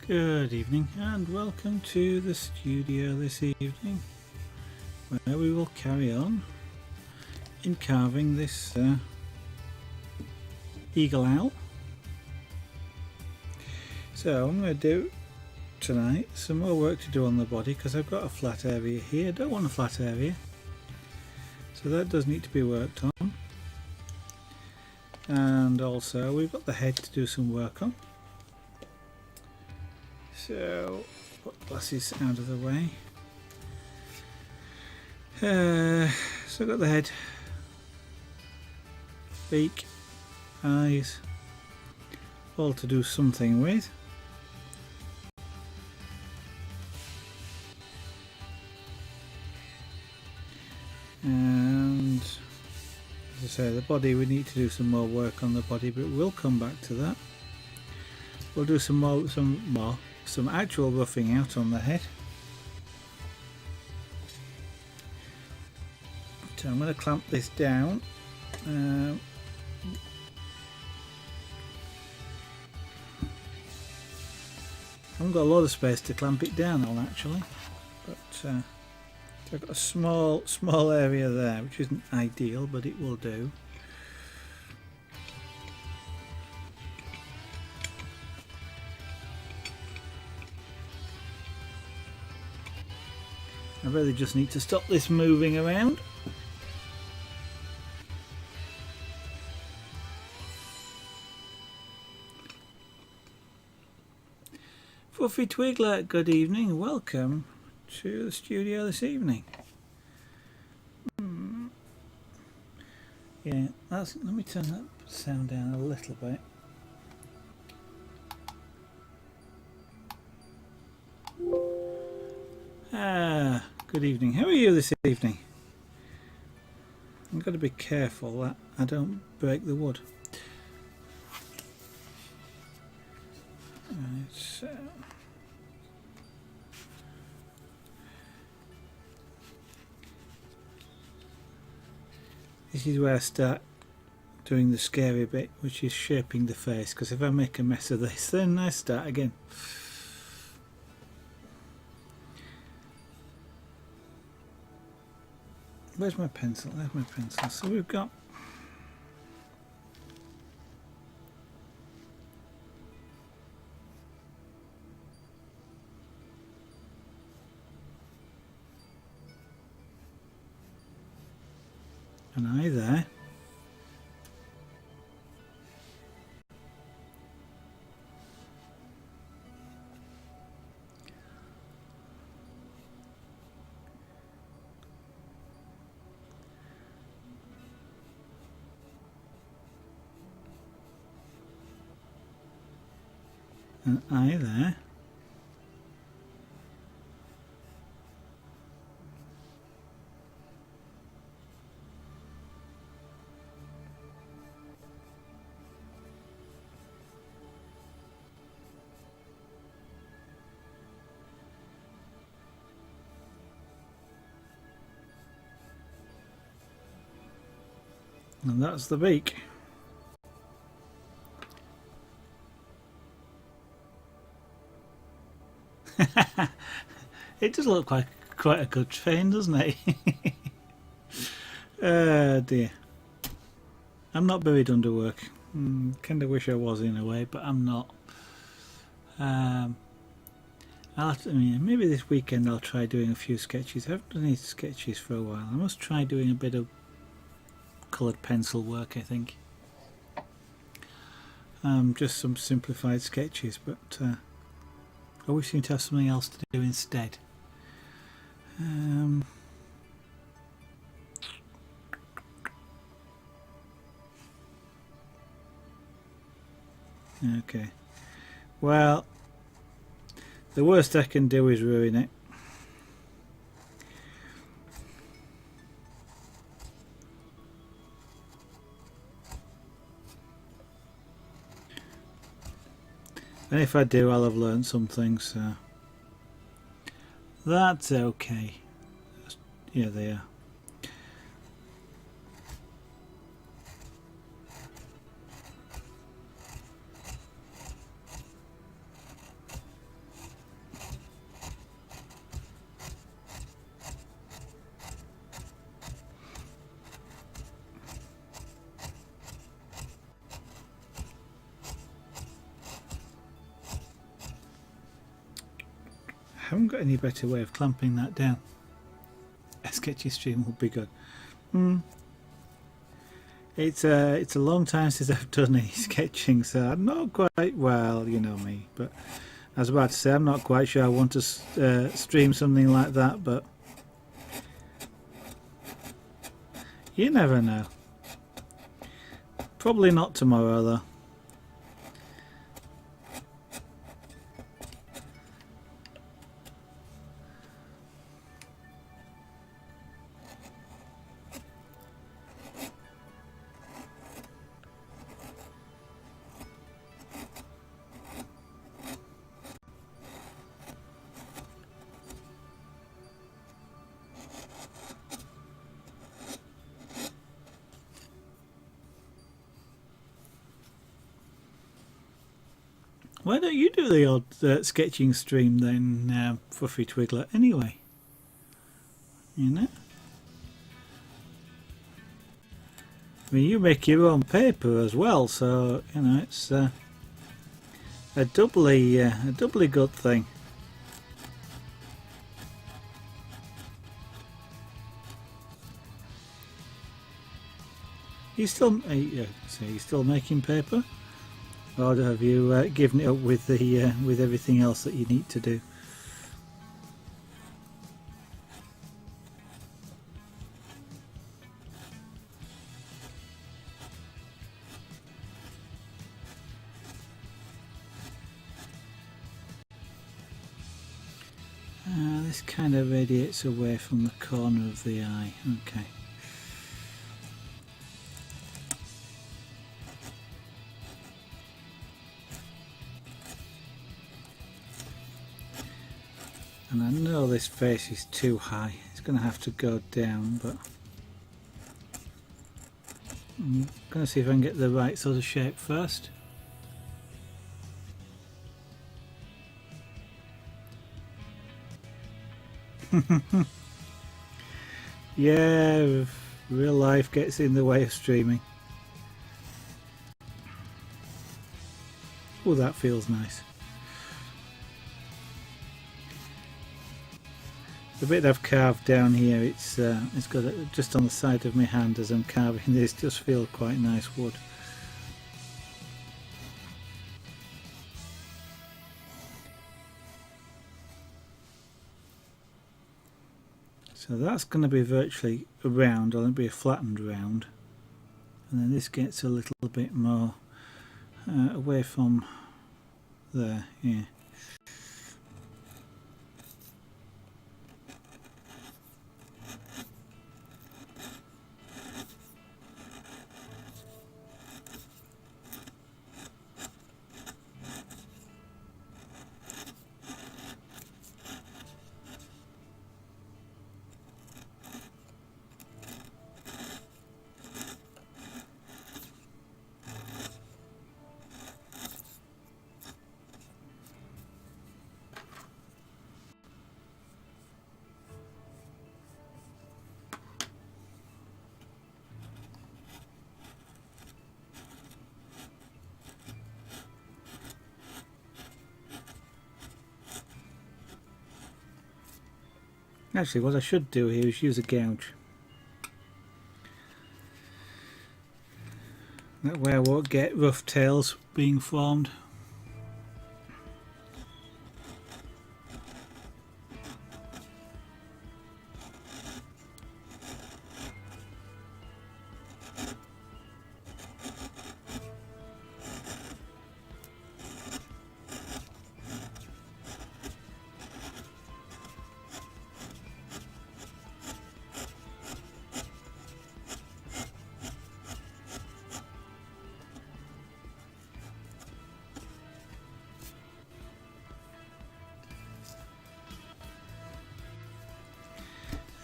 Good evening and welcome to the studio this evening, where we will carry on in carving this eagle owl. So I'm going to do tonight some more work to do on the body because I've got a flat area here. I don't want a flat area, so that does need to be worked on. And also we've got the head to do some work on. So put glasses out of the way. So I've got the head, beak, eyes, all to do something with. And as I say, the body, we need to do some more work on the body, but we'll come back to that. We'll do some actual roughing out on the head. So I'm going to clamp this down. I haven't got a lot of space to clamp it down on actually, but so I've got a small area there which isn't ideal, but it will do. I really just need to stop this moving around. Fluffy Twiglet, good evening. Welcome to the studio this evening. Yeah, let me turn that sound down a little bit. Good evening. How are you this evening? I've got to be careful that I don't break the wood. Right, so this is where I start doing the scary bit, which is shaping the face, because if I make a mess of this, then I start again. Where's my pencil? There's my pencil. So we've got an eye there. An eye there. And that's the beak. It does look quite a good train, doesn't it? Oh dear. I'm not buried under work. Kind of wish I was in a way, but I'm not. I'll have to, maybe this weekend I'll try doing a few sketches. I haven't done any sketches for a while. I must try doing a bit of coloured pencil work, I think. Just some simplified sketches, but I always seem to have something else to do instead. Okay. Well, the worst I can do is ruin it. And if I do, I'll have learned something, so that's okay. Yeah, they are. haven't got any better way of clamping that down. A sketchy stream would be good. It's a long time since I've done any sketching, so I'm not quite, well, you know me, but I was about to say I'm not quite sure I want to stream something like that, but you never know. Probably not tomorrow though. Why don't you do the odd sketching stream then, Fluffy Twiggler, anyway? You know? I mean, you make your own paper as well, so, you know, it's a doubly good thing. You still, so you're still making paper? Or have you given it up with the with everything else that you need to do? This kind of radiates away from the corner of the eye. Okay. And I know this face is too high. It's going to have to go down, but I'm going to see if I can get the right sort of shape first. Yeah, real life gets in the way of streaming. Oh, that feels nice. The bit I've carved down here, it's got just on the side of my hand as I'm carving this, just feels quite nice wood. So that's going to be virtually a round, or it'll be a flattened round, and then this gets a little bit more away from there. Yeah. Actually, what I should do here is use a gouge. That way I won't get rough tails being formed.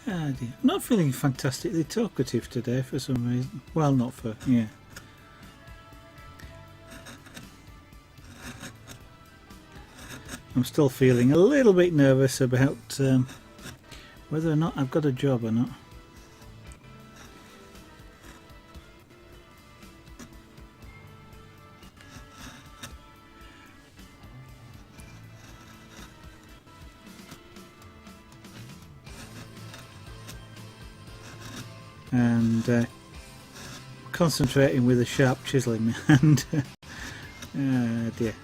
Ah dear. I'm not feeling fantastically talkative today for some reason. Well, not for, yeah. I'm still feeling a little bit nervous about whether or not I've got a job or not. and concentrating with a sharp chisel in my hand. Oh dear.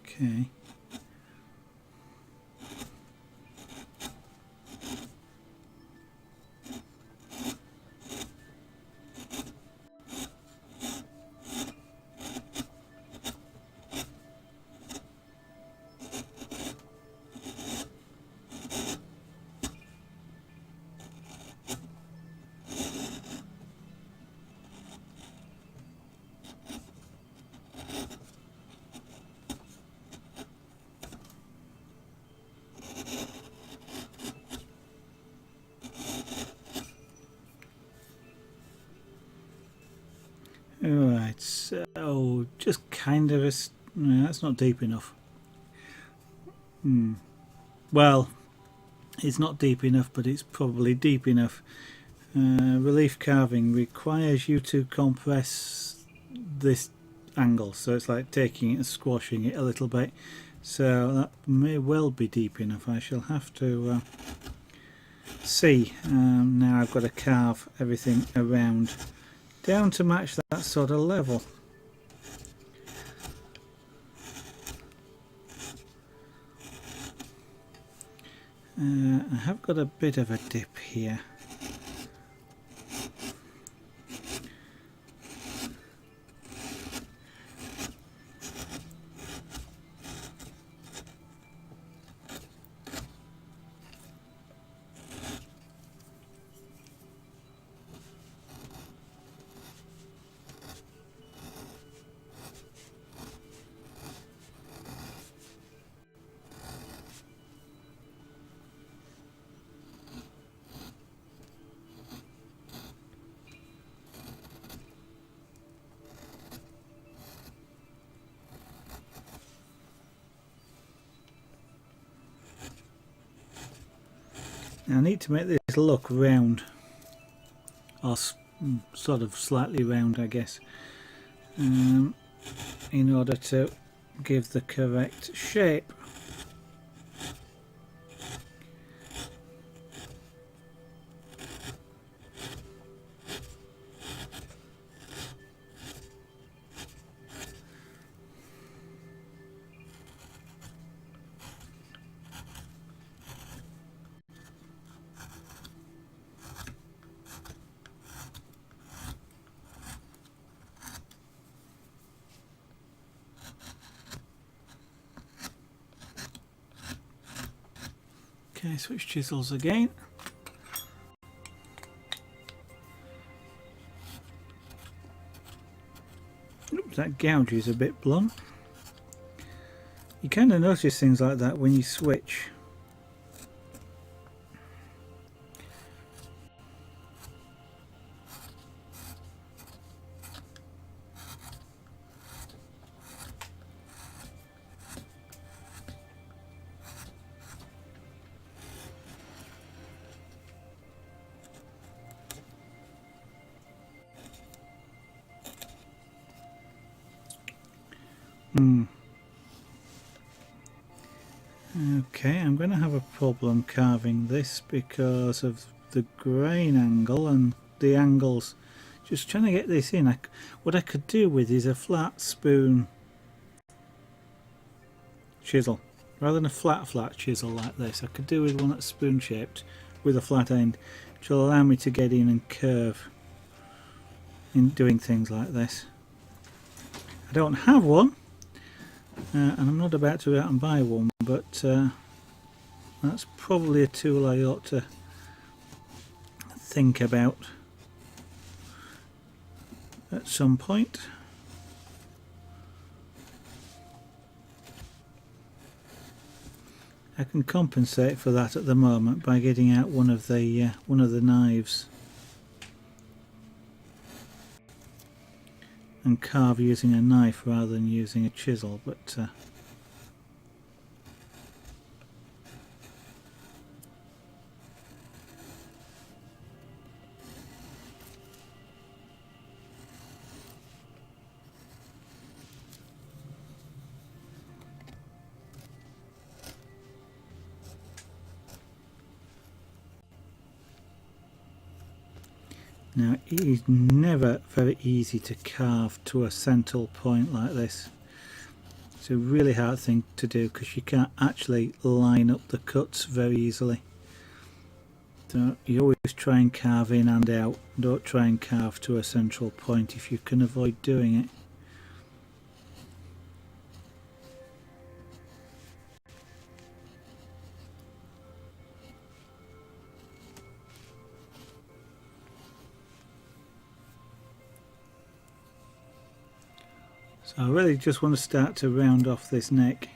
Okay. Alright, so just kind of no, that's not deep enough. Well, it's not deep enough, but it's probably deep enough. Relief carving requires you to compress this angle, so it's like taking it and squashing it a little bit, so that may well be deep enough. I shall have to see. Now I've got to carve everything around down to match that sort of level. I have got a bit of a dip here. Now I need to make this look round, or sort of slightly round, I guess, in order to give the correct shape. Okay, switch chisels again. Oops, that gouge is a bit blunt. You kind of notice things like that when you switch. Okay, I'm going to have a problem carving this because of the grain angle and the angles. Just trying to get this in. What I could do with is a flat spoon chisel. Rather than a flat chisel like this, I could do with one that's spoon shaped with a flat end, which will allow me to get in and curve in doing things like this. I don't have one, and I'm not about to go out and buy one, but that's probably a tool I ought to think about at some point. I can compensate for that at the moment by getting out one of the knives and carve using a knife rather than using a chisel, but now it is never very easy to carve to a central point like this. It's a really hard thing to do because you can't actually line up the cuts very easily. So you always try and carve in and out. Don't try and carve to a central point if you can avoid doing it. So I really just want to start to round off this neck.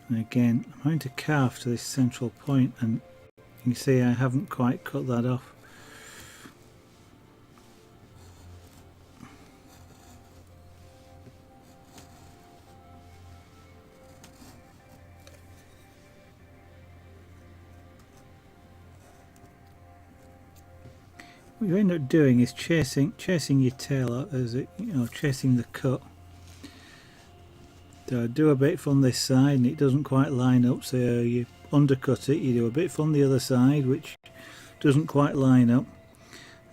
And again, I'm going to carve to this central point, and you see I haven't quite cut that off. What you end up doing is chasing your tail as it, chasing the cut. So I do a bit from this side and it doesn't quite line up, so you undercut it. You do a bit from the other side which doesn't quite line up,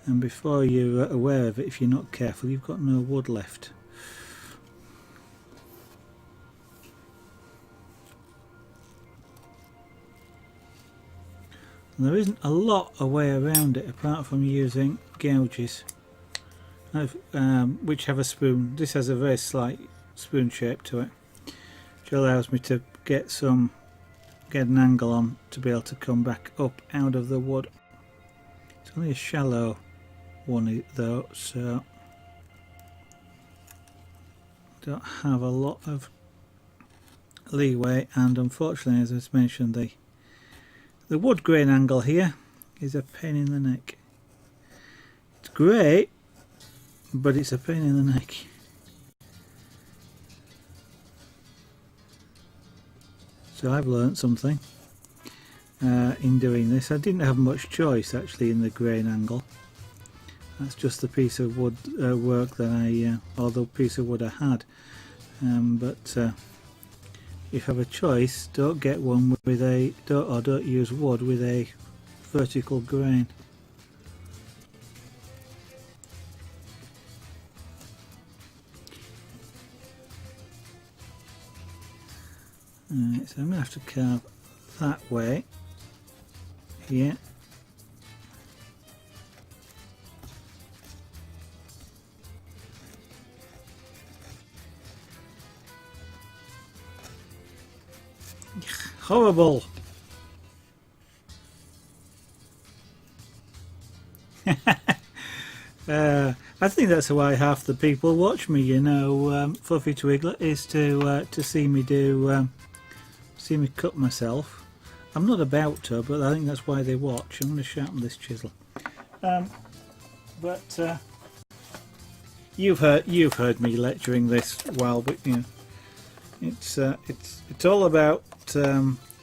and before you're aware of it, if you're not careful, you've got no wood left. There isn't a lot of way around it apart from using gouges, which have a spoon. This has a very slight spoon shape to it, which allows me to get an angle on to be able to come back up out of the wood. It's only a shallow one though, so don't have a lot of leeway, and unfortunately, as I mentioned, the wood grain angle here is a pain in the neck. It's great, but it's a pain in the neck. So I've learnt something in doing this. I didn't have much choice actually in the grain angle. That's just the piece of wood work that or the piece of wood I had. But if you have a choice, don't get one with don't use wood with a vertical grain. Alright, so I'm going to have to carve that way here. Horrible! I think that's why half the people watch me, Fluffy Twiggler, is to see me cut myself. I'm not about to, but I think that's why they watch. I'm going to sharpen this chisel. But you've heard me lecturing this while, but it's all about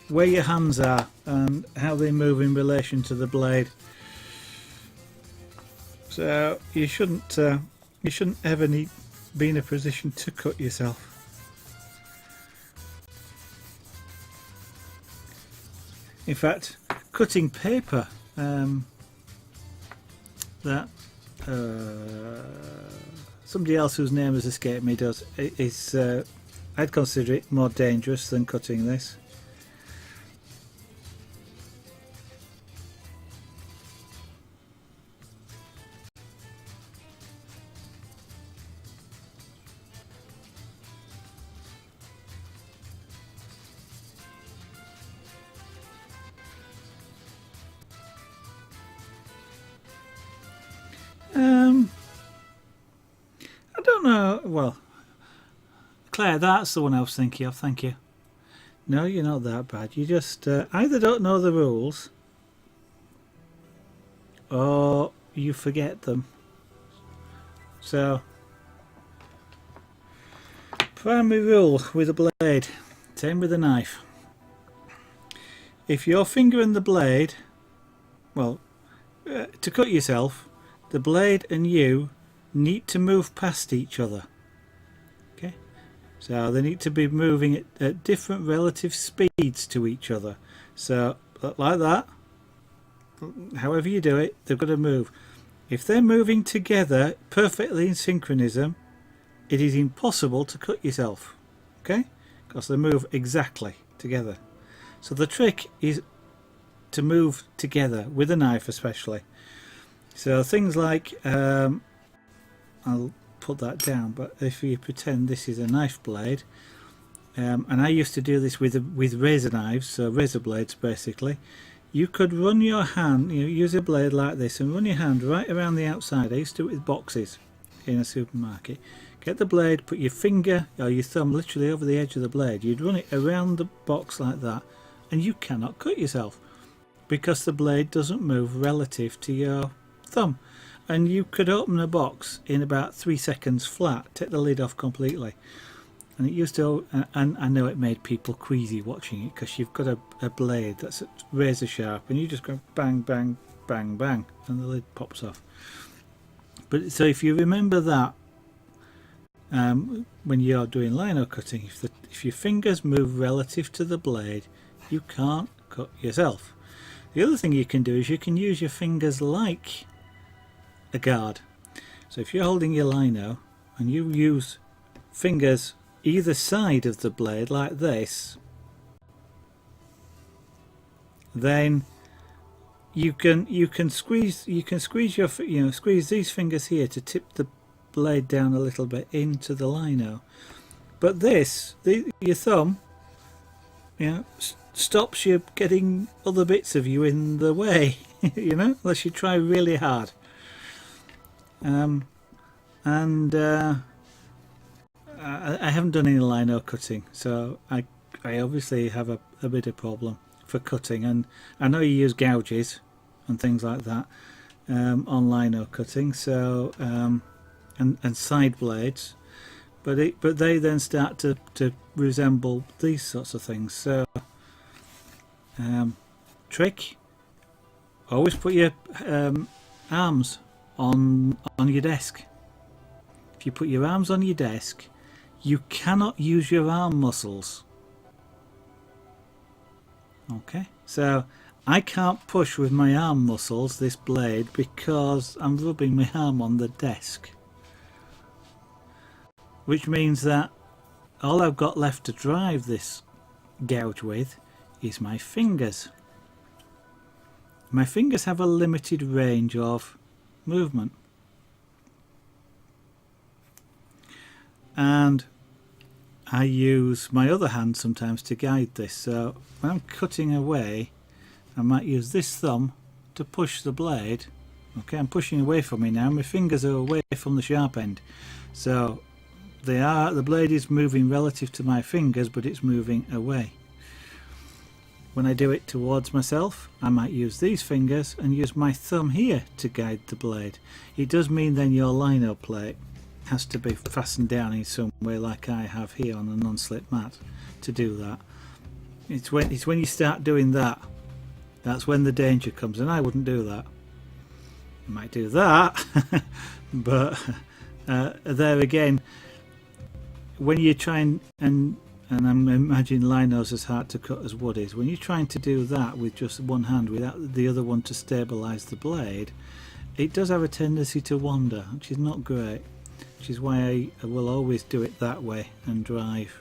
where your hands are and how they move in relation to the blade. So you shouldn't ever be in a position to cut yourself. in fact, cutting paper. That somebody else whose name has escaped me does. I'd consider it more dangerous than cutting this. I don't know. Well, Claire, that's the one I was thinking of. Thank you. No, you're not that bad. You just either don't know the rules or you forget them. So, primary rule with a blade, same with a knife. If your finger and the blade, well, to cut yourself, the blade and you need to move past each other. Okay, so they need to be moving at different relative speeds to each other. So like that, however you do it, they've got to move. If they're moving together perfectly in synchronism, it is impossible to cut yourself. Okay, because they move exactly together. So the trick is to move together with a knife, especially. So things like I'll put that down, but if you pretend this is a knife blade, and I used to do this with razor knives, so razor blades basically, you could run your hand, use a blade like this and run your hand right around the outside. I used to do it with boxes in a supermarket. Get the blade, put your finger or your thumb literally over the edge of the blade. You'd run it around the box like that, and you cannot cut yourself because the blade doesn't move relative to your thumb. And you could open a box in about 3 seconds flat, take the lid off completely. And it used to, and I know it made people queasy watching it, because you've got a blade that's razor sharp and you just go bang, bang, bang, bang, and the lid pops off. But so if you remember that, when you're doing lino cutting, if your fingers move relative to the blade, you can't cut yourself. The other thing you can do is you can use your fingers like a guard. So if you're holding your lino and you use fingers either side of the blade like this, then you can squeeze your squeeze these fingers here to tip the blade down a little bit into the lino. But your thumb, stops you getting other bits of you in the way, unless you try really hard. I haven't done any lino cutting, so I obviously have a bit of problem for cutting, and I know you use gouges and things like that on lino cutting, so and side blades, but they then start to resemble these sorts of things. So trick: always put your arms on your desk. If you put your arms on your desk, you cannot use your arm muscles. Okay, so I can't push with my arm muscles this blade because I'm rubbing my arm on the desk, which means that all I've got left to drive this gouge with is my fingers. My fingers have a limited range of movement, and I use my other hand sometimes to guide this. So when I'm cutting away, I might use this thumb to push the blade. Okay, I'm pushing away from me now. My fingers are away from the sharp end, so the blade is moving relative to my fingers, but it's moving away. When I do it towards myself, I might use these fingers and use my thumb here to guide the blade. It does mean then your lino plate has to be fastened down in some way, like I have here on a non-slip mat to do that. It's when you start doing that, that's when the danger comes, and I wouldn't do that. I might do that, but there again, when you try and and I'm imagining linos as hard to cut as wood is. When you're trying to do that with just one hand without the other one to stabilise the blade, it does have a tendency to wander, which is not great, which is why I will always do it that way and drive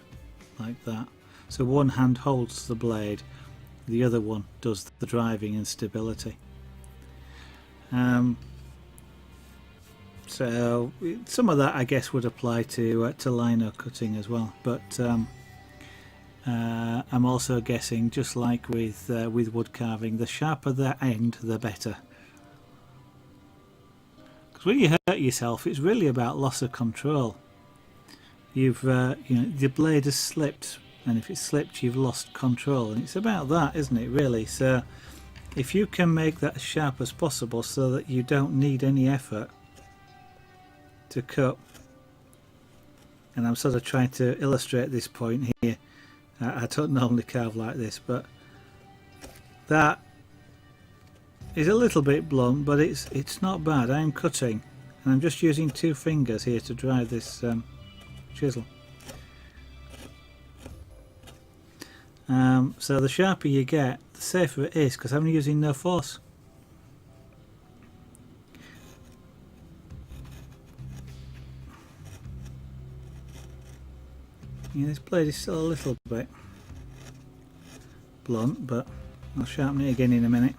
like that. So one hand holds the blade, the other one does the driving and stability. So some of that I guess would apply to lino cutting as well, but I'm also guessing, just like with wood carving, the sharper the end the better. Because when you hurt yourself, it's really about loss of control. You've the blade has slipped, and if it's slipped you've lost control, and it's about that, isn't it, really? So if you can make that as sharp as possible so that you don't need any effort to cut, and I'm sort of trying to illustrate this point here. I don't normally carve like this, but that is a little bit blunt, but it's not bad. I am cutting, and I'm just using 2 fingers here to drive this chisel. So the sharper you get, the safer it is, because I'm using no force. Yeah, this blade is still a little bit blunt, but I'll sharpen it again in a minute.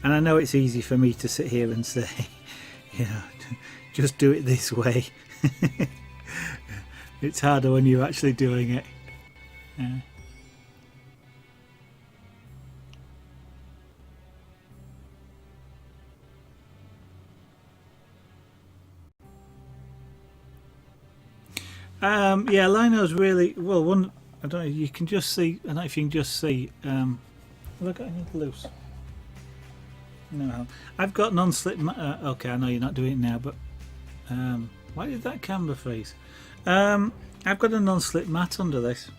And I know it's easy for me to sit here and say, you know, just do it this way. It's harder when you're actually doing it. Yeah. Yeah, lino's really well. One, I don't know. You can just see. I don't know if you can just see. Have I got any loose? No, I've got non-slip. Okay, I know you're not doing it now, but why did that camera freeze? I've got a non-slip mat under this.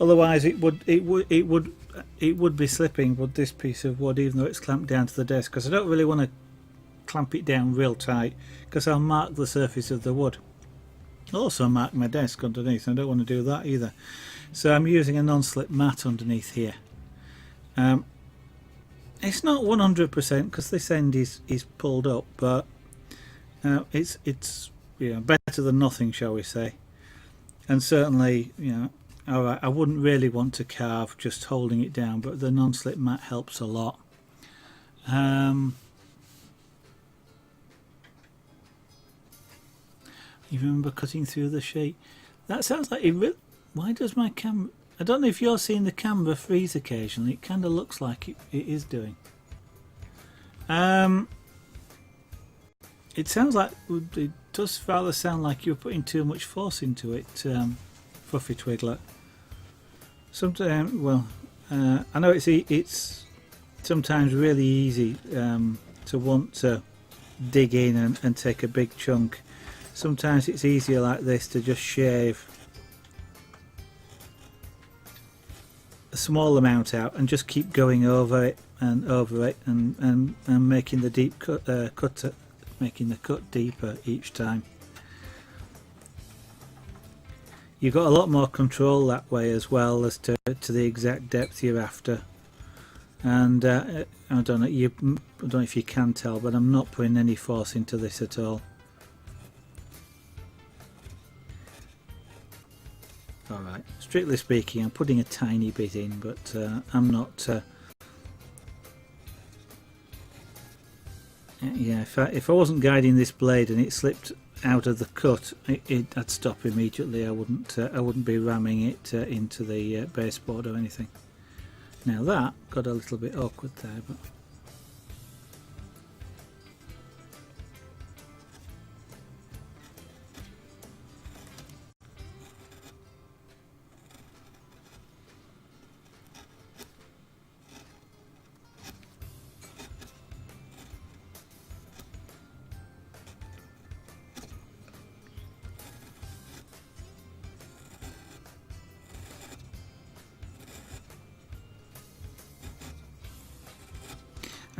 Otherwise, it would be slipping with this piece of wood, even though it's clamped down to the desk. Because I don't really want to clamp it down real tight, because I'll mark the surface of the wood. I'll also mark my desk underneath. I don't want to do that either. So I'm using a non-slip mat underneath here. It's not 100% because this end is pulled up, but it's better than nothing, shall we say. And certainly, I wouldn't really want to carve just holding it down, but the non-slip mat helps a lot. You remember cutting through the sheet? That sounds like it. Why does my camera? I don't know if you're seeing the camera freeze occasionally. It kind of looks like it is doing. It sounds like it does rather sound like you're putting too much force into it, Fluffy Twiglet. Sometimes, I know it's sometimes really easy to want to dig in and take a big chunk. Sometimes it's easier like this to just shave a small amount out and just keep going over it and making the deep cut, making the cut deeper each time. You've got a lot more control that way as well as to the exact depth you're after. And I don't know if you can tell, but I'm not putting any force into this at all. Alright, strictly speaking, I'm putting a tiny bit in, but I'm not. Yeah, if I wasn't guiding this blade and it slipped out of the cut, I'd stop immediately. I wouldn't be ramming it into the baseboard or anything. Now that got a little bit awkward there, but.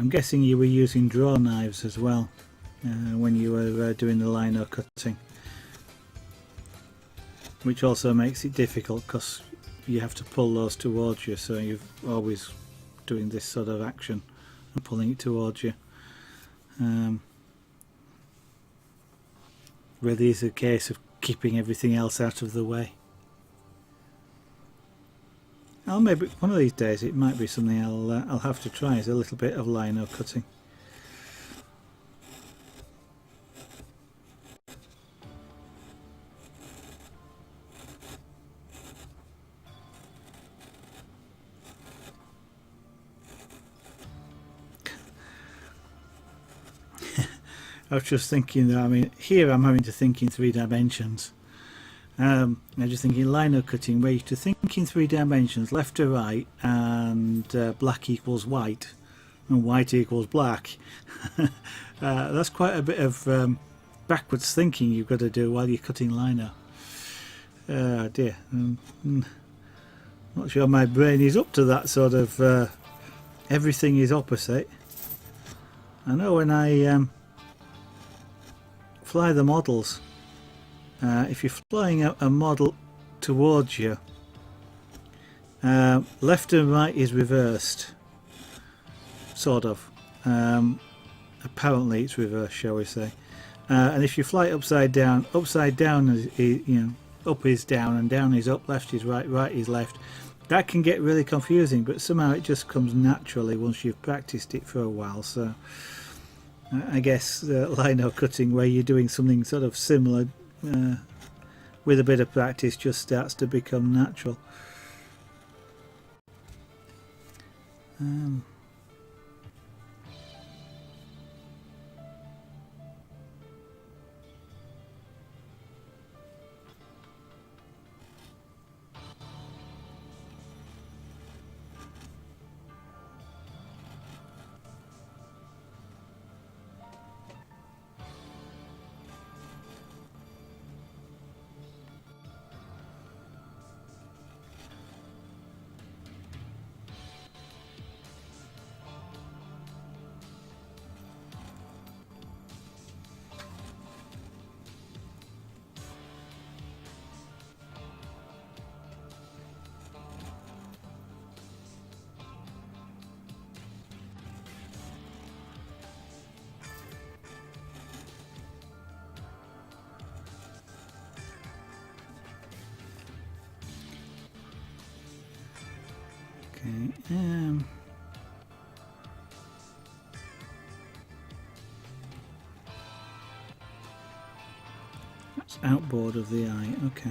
I'm guessing you were using draw knives as well when you were doing the lino cutting, which also makes it difficult because you have to pull those towards you, so you're always doing this sort of action and pulling it towards you. Really is a case of keeping everything else out of the way. Maybe one of these days it might be something I'll have to try, is a little bit of lino cutting. I was just thinking that, I mean, here I'm having to think in 3 dimensions. I'm just thinking lino cutting, where you have to think in 3 dimensions, left to right, and black equals white, and white equals black. That's quite a bit of backwards thinking you've got to do while you're cutting lino. Dear, not sure my brain is up to that sort of everything is opposite. I know when I fly the models, if you're flying a model towards you, left and right is reversed, sort of. Apparently it's reversed, shall we say. And if you fly it upside down is, you know, up is down and down is up, left is right, right is left. That can get really confusing, but somehow it just comes naturally once you've practiced it for a while. So I guess lino cutting, where you're doing something sort of similar with a bit of practice, just starts to become natural. Okay, that's outboard of the eye, okay.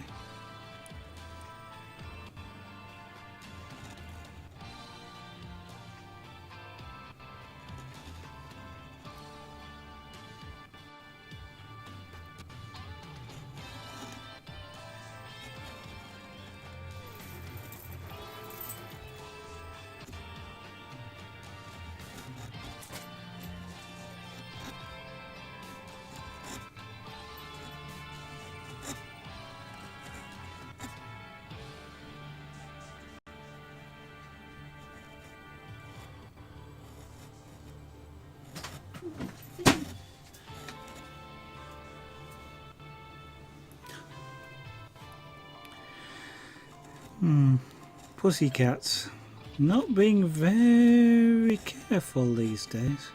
Pussycats not being very careful these days.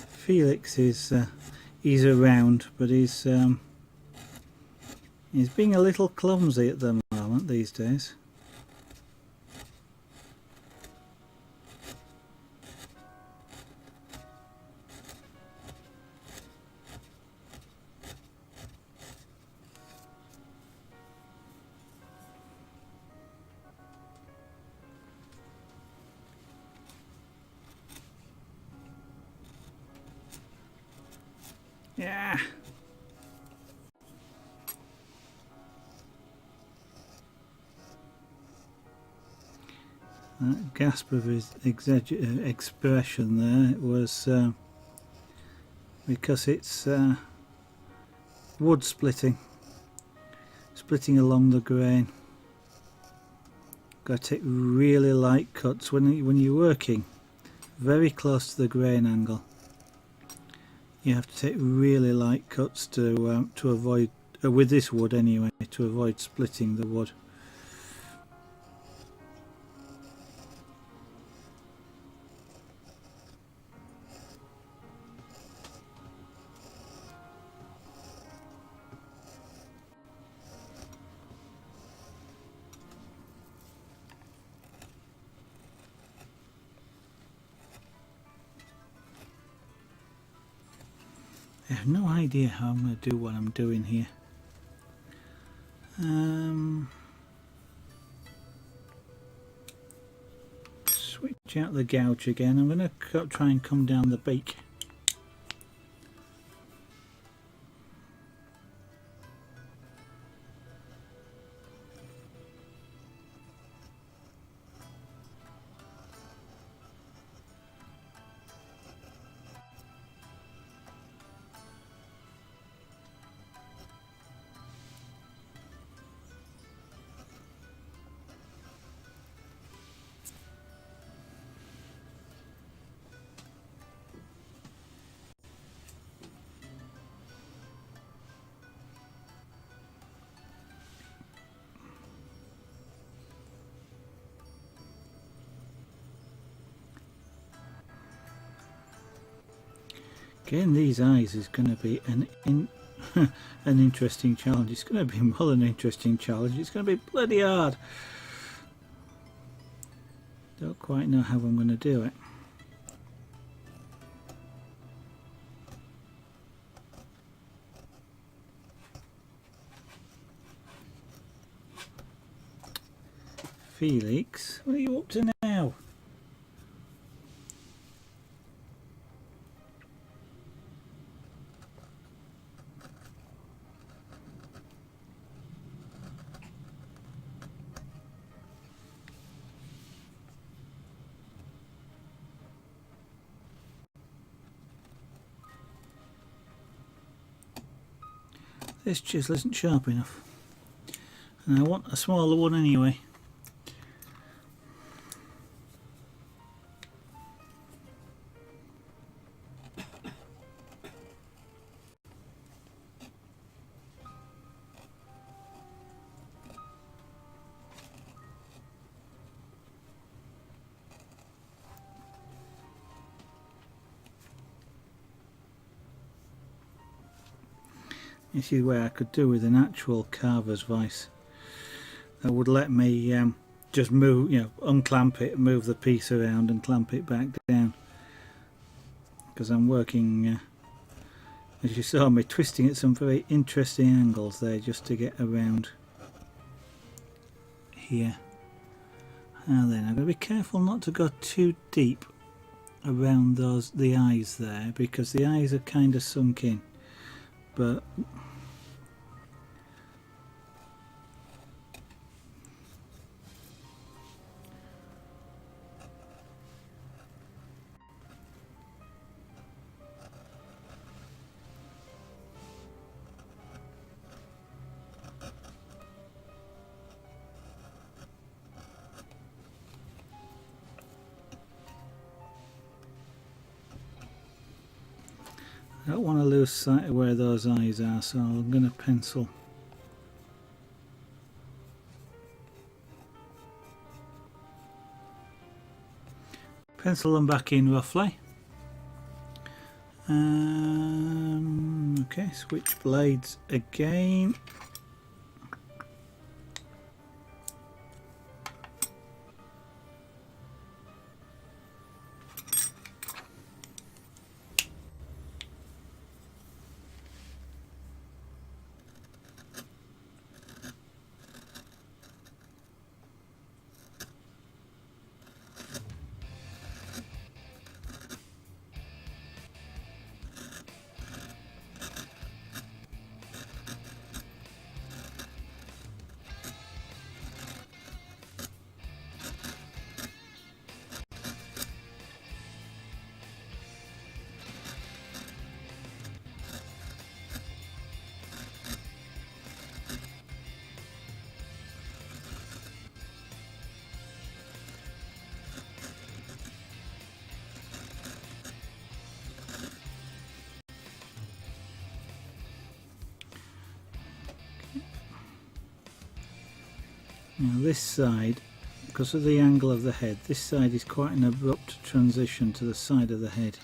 Felix is he's around, but he's being a little clumsy at the moment these days. Yeah. That gasp of his expression there was because it's wood splitting splitting along the grain. Got to take really light cuts when you're working very close to the grain angle. You have to take really light cuts to avoid, with this wood anyway, to avoid splitting the wood. I have no idea how I'm going to do what I'm doing here. Switch out the gouge again. I'm going to try and come down the beak. Getting these eyes is going to be an interesting challenge. It's going to be more than an interesting challenge. It's going to be bloody hard. Don't quite know how I'm going to do it. Felix, what are you up to now? This chisel isn't sharp enough, and I want a smaller one anyway. This is where I could do with an actual carver's vise that would let me just move, unclamp it, move the piece around and clamp it back down, because I'm working, as you saw me, twisting at some very interesting angles there just to get around here. Now then, I've got to be careful not to go too deep around the eyes there, because the eyes are kind of sunk in, but I don't want to lose sight of where those eyes are, so I'm going to pencil. Pencil them back in roughly. Okay, switch blades again. Now this side, because of the angle of the head, this side is quite an abrupt transition to the side of the head.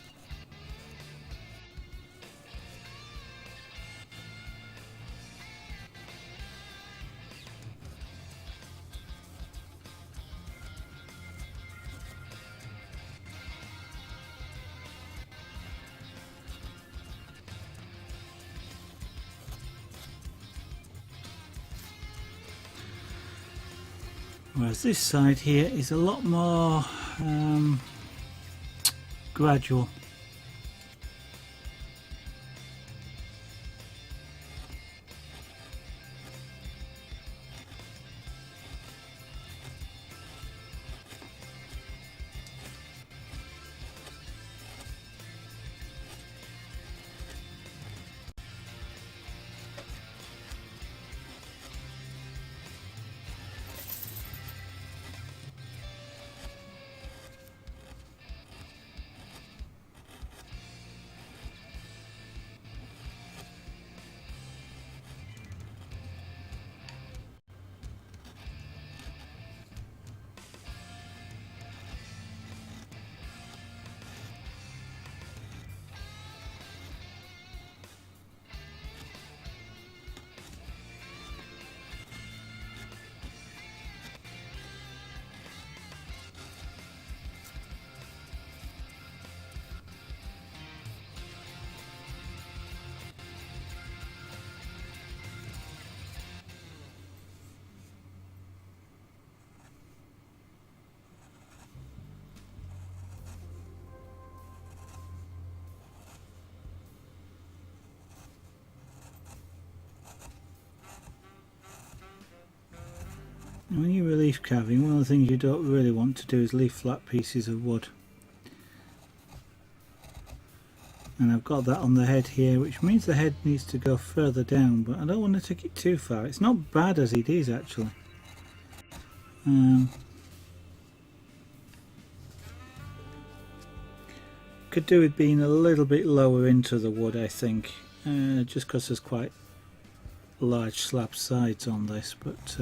Whereas this side here is a lot more gradual. When you're relief carving, one of the things you don't really want to do is leave flat pieces of wood. And I've got that on the head here, which means the head needs to go further down, but I don't want to take it too far. It's not bad as it is actually. Could do with being a little bit lower into the wood, I think, just because there's quite large slab sides on this, but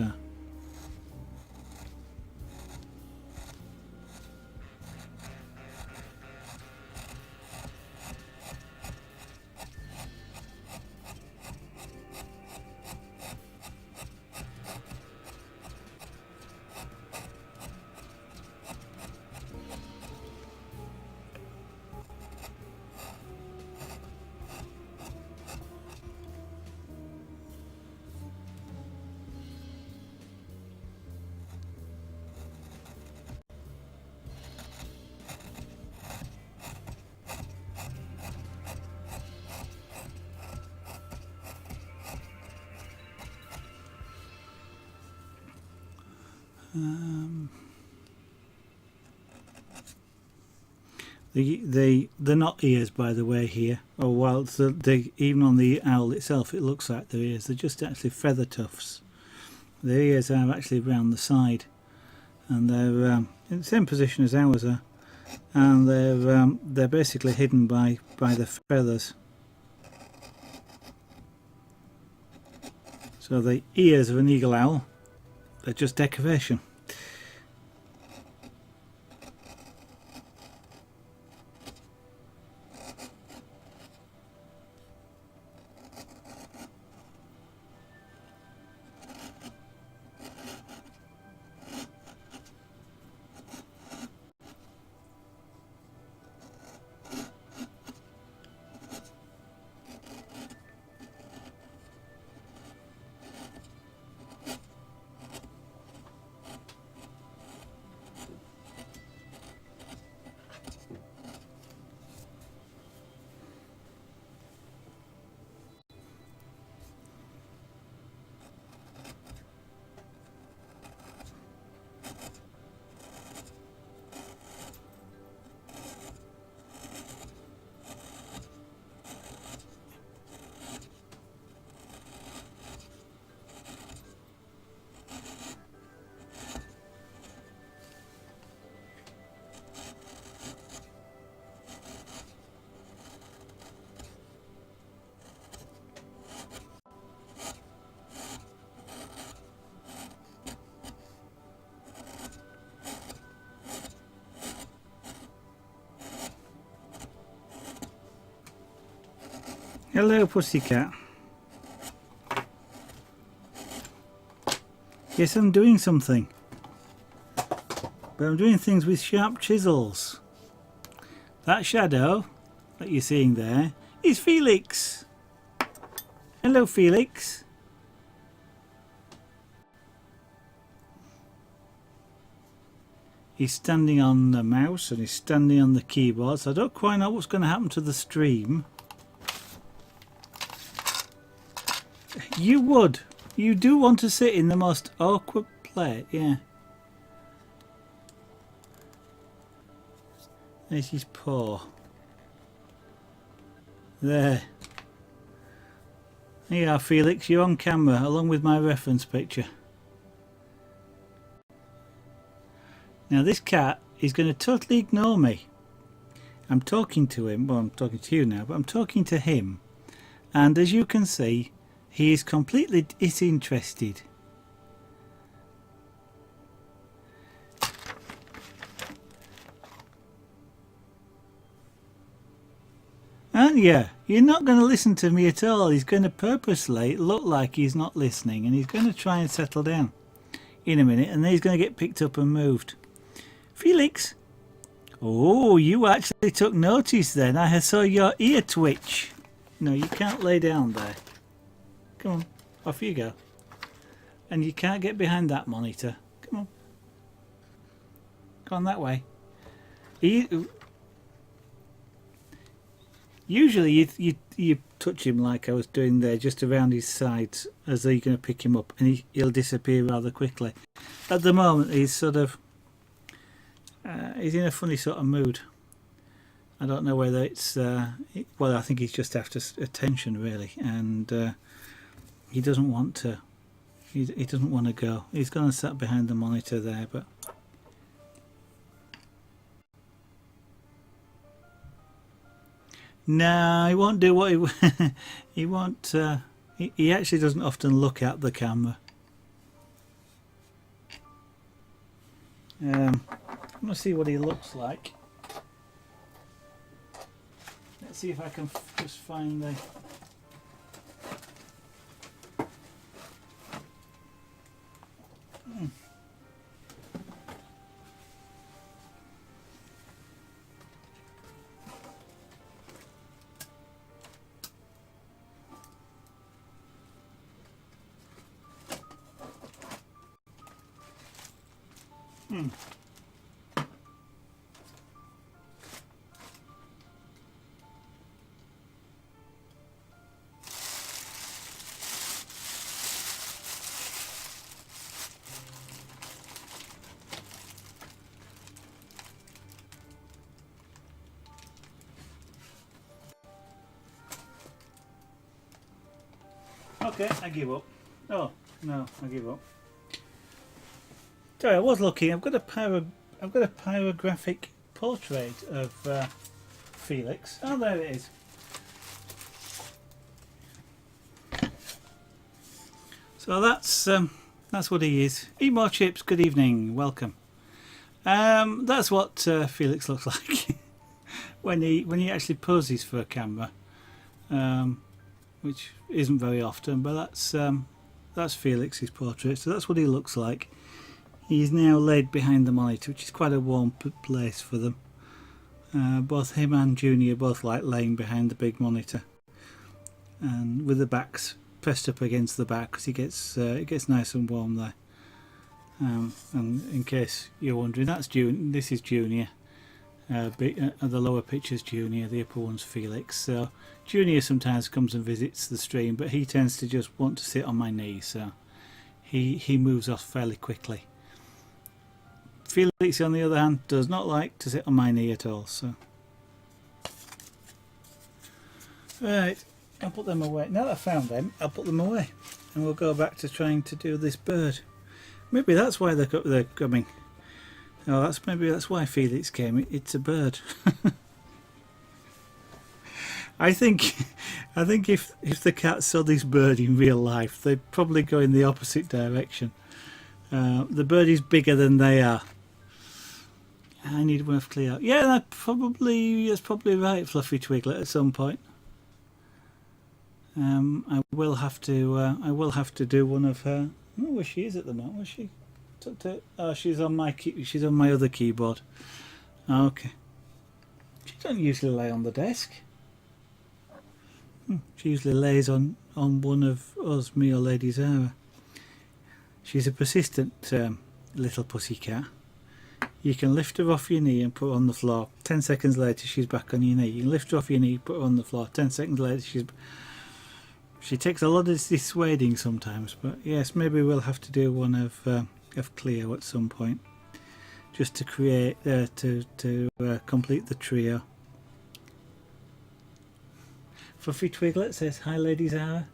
they're not ears, by the way, here. Or while even on the owl itself it looks like they're ears, they're just actually feather tufts. The ears are actually round the side, and they're in the same position as ours are, and they're basically hidden by the feathers. So the ears of an eagle owl, they're just decoration. Hello, pussycat. Yes, I'm doing something. But I'm doing things with sharp chisels. That shadow that you're seeing there is Felix. Hello, Felix. He's standing on the mouse and he's standing on the keyboard, so I don't quite know what's going to happen to the stream. You would. You do want to sit in the most awkward place, yeah. There's his paw. There. There you are, Felix. You're on camera along with my reference picture. Now this cat is going to totally ignore me. I'm talking to him. Well, I'm talking to you now, but I'm talking to him. And as you can see, he is completely disinterested. Aren't you? You're not going to listen to me at all. He's going to purposely look like he's not listening, and he's going to try and settle down in a minute, and then he's going to get picked up and moved. Felix! Oh, you actually took notice then. I saw your ear twitch. No, you can't lay down there. Come on, off you go. And you can't get behind that monitor. Come on. Go on that way. Usually you touch him like I was doing there, just around his sides, as though you're going to pick him up, and he'll disappear rather quickly. At the moment he's sort of he's in a funny sort of mood. I don't know whether it's well, I think he's just after attention really, and he doesn't want to. He doesn't want to go. He's going to sit behind the monitor there, but no, he won't do what he won't. He actually doesn't often look at the camera. I'm going to see what he looks like. Let's see if I can just find the... Okay, I give up. Oh no, I give up. Sorry, I was looking. I've got a pyrographic portrait of Felix. Oh, there it is. So that's what he is. Eat more chips. Good evening. Welcome. That's what Felix looks like when he actually poses for a camera, which isn't very often. But that's Felix's portrait. So that's what he looks like. He's now laid behind the monitor, which is quite a warm place for them. Both him and Junior both like laying behind the big monitor, and with the backs pressed up against the back, because it gets nice and warm there. And in case you're wondering, this is Junior. The lower picture's Junior, the upper one's Felix. So Junior sometimes comes and visits the stream, but he tends to just want to sit on my knee, so he moves off fairly quickly. Felix, on the other hand, does not like to sit on my knee at all. So, right, I'll put them away. Now that I've found them, I'll put them away, and we'll go back to trying to do this bird. Maybe that's why they're coming. Oh, maybe that's why Felix came. It's a bird. I think if the cat saw this bird in real life, they'd probably go in the opposite direction. The bird is bigger than they are. I need one to clear out. Yeah, that's probably right, Fluffy Twiglet, at some point. I will have to do one of her. I don't know where she is at the moment. Where's she? Oh, she's on my she's on my other keyboard. Okay. She doesn't usually lay on the desk. She usually lays on one of us, me or Lady Zara. She's a persistent little pussycat. You can lift her off your knee and put her on the floor. 10 seconds later, she's back on your knee. You can lift her off your knee, put her on the floor. 10 seconds later, she takes a lot of dissuading sometimes. But yes, maybe we'll have to do one of Cleo at some point, just to create to complete the trio. Fluffy Twiglet says hi, Lady Zara.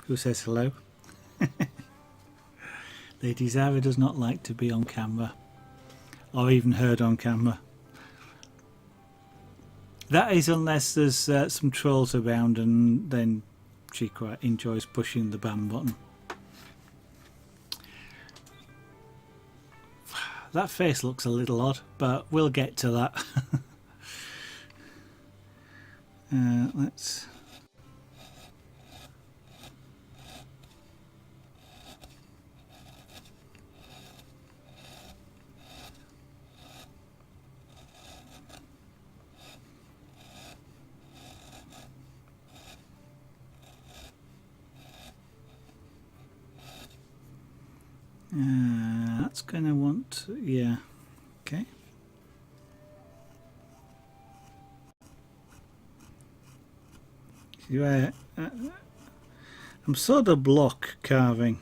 Who says hello? Lady Zara does not like to be on camera, or even heard on camera. That is unless there's some trolls around, and then she quite enjoys pushing the ban button. That face looks a little odd, but we'll get to that. Let's... that's going to want... yeah, okay. See, I'm sort of block carving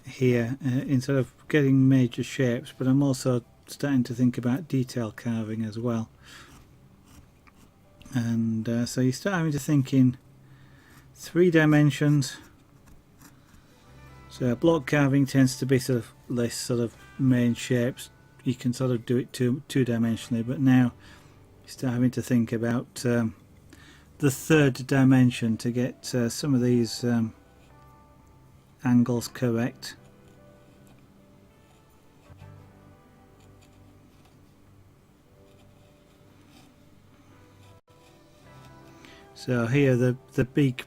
here instead of getting major shapes, but I'm also starting to think about detail carving as well. And so you start having to think in 3 dimensions. So block carving tends to be sort of less sort of main shapes. You can sort of do it two-dimensionally, but now you start having to think about the 3rd dimension to get some of these angles correct. So here the beak,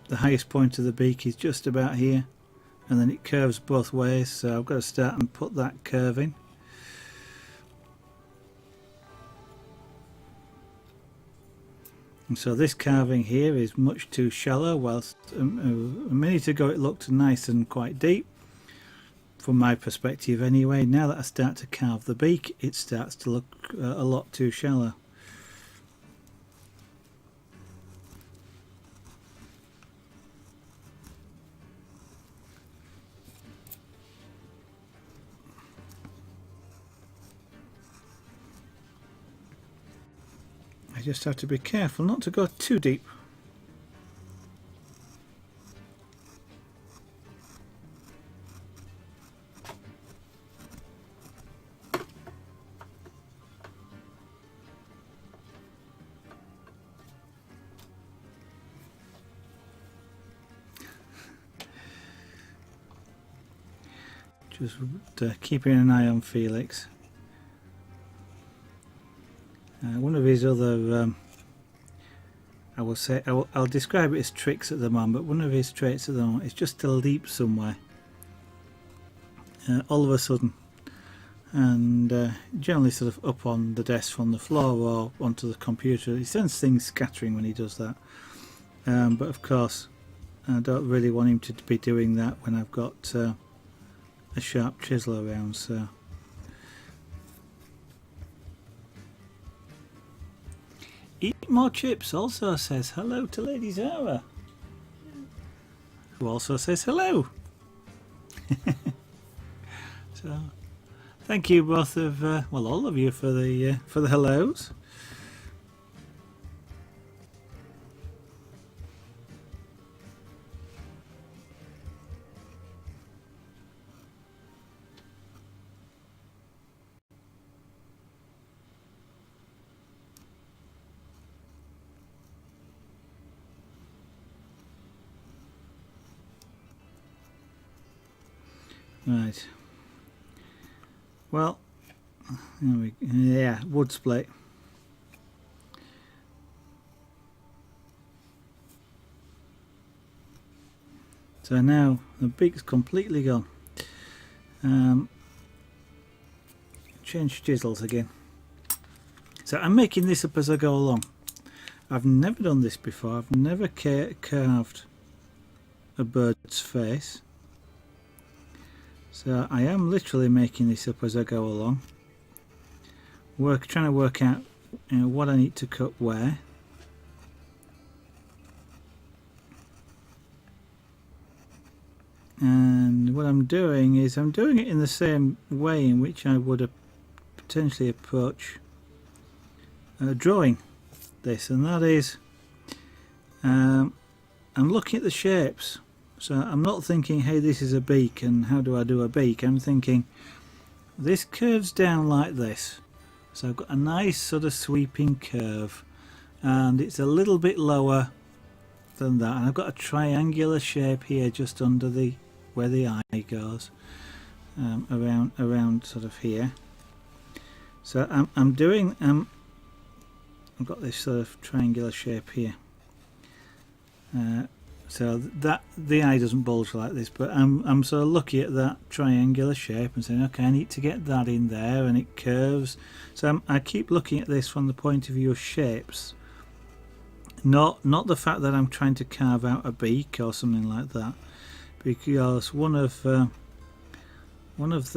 the highest point of the beak is just about here, and then it curves both ways, so I've got to start and put that curve in. And so this carving here is much too shallow, whilst a minute ago it looked nice and quite deep, from my perspective anyway. Now that I start to carve the beak, it starts to look a lot too shallow. I just have to be careful not to go too deep. Just keeping an eye on Felix. One of his other, I will say, I'll describe it as tricks at the moment, but one of his traits at the moment is just to leap somewhere, all of a sudden, and generally sort of up on the desk from the floor or onto the computer. He sends things scattering when he does that, but of course I don't really want him to be doing that when I've got a sharp chisel around, so... Eat More Chips also says hello to Lady Zara, who also says hello. So, thank you both of, well, all of you for the hellos. Right. Well, yeah, wood split. So now the beak's completely gone. Change chisels again. So I'm making this up as I go along. I've never done this before. I've never carved a bird's face. So I am literally making this up as I go along. Trying to work out, you know, what I need to cut where. And what I'm doing is I'm doing it in the same way in which I would potentially approach drawing this, and that is I'm looking at the shapes. So I'm not thinking, hey, this is a beak and how do I do a beak. I'm thinking this curves down like this, so I've got a nice sort of sweeping curve, and it's a little bit lower than that, and I've got a triangular shape here just under the where the eye goes, around sort of here. So I've got this sort of triangular shape here, so that the eye doesn't bulge like this, but I'm sort of looking at that triangular shape and saying, okay, I need to get that in there, and it curves. So I keep looking at this from the point of view of shapes, not the fact that I'm trying to carve out a beak or something like that, because one of the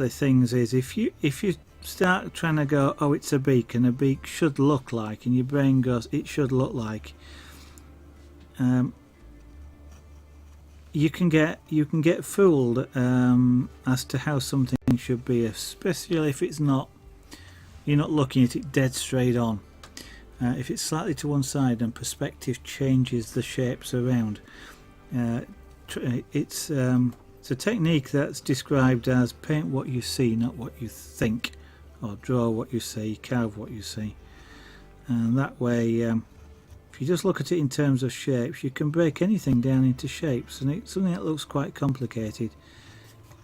things is if you start trying to go, oh, it's a beak and a beak should look like, and your brain goes, it should look like, you can get fooled as to how something should be, especially if it's not, you're not looking at it dead straight on. If it's slightly to one side and perspective changes the shapes around, it's a technique that's described as paint what you see, not what you think, or draw what you see, carve what you see. And that way, if you just look at it in terms of shapes, you can break anything down into shapes, and it's something that looks quite complicated,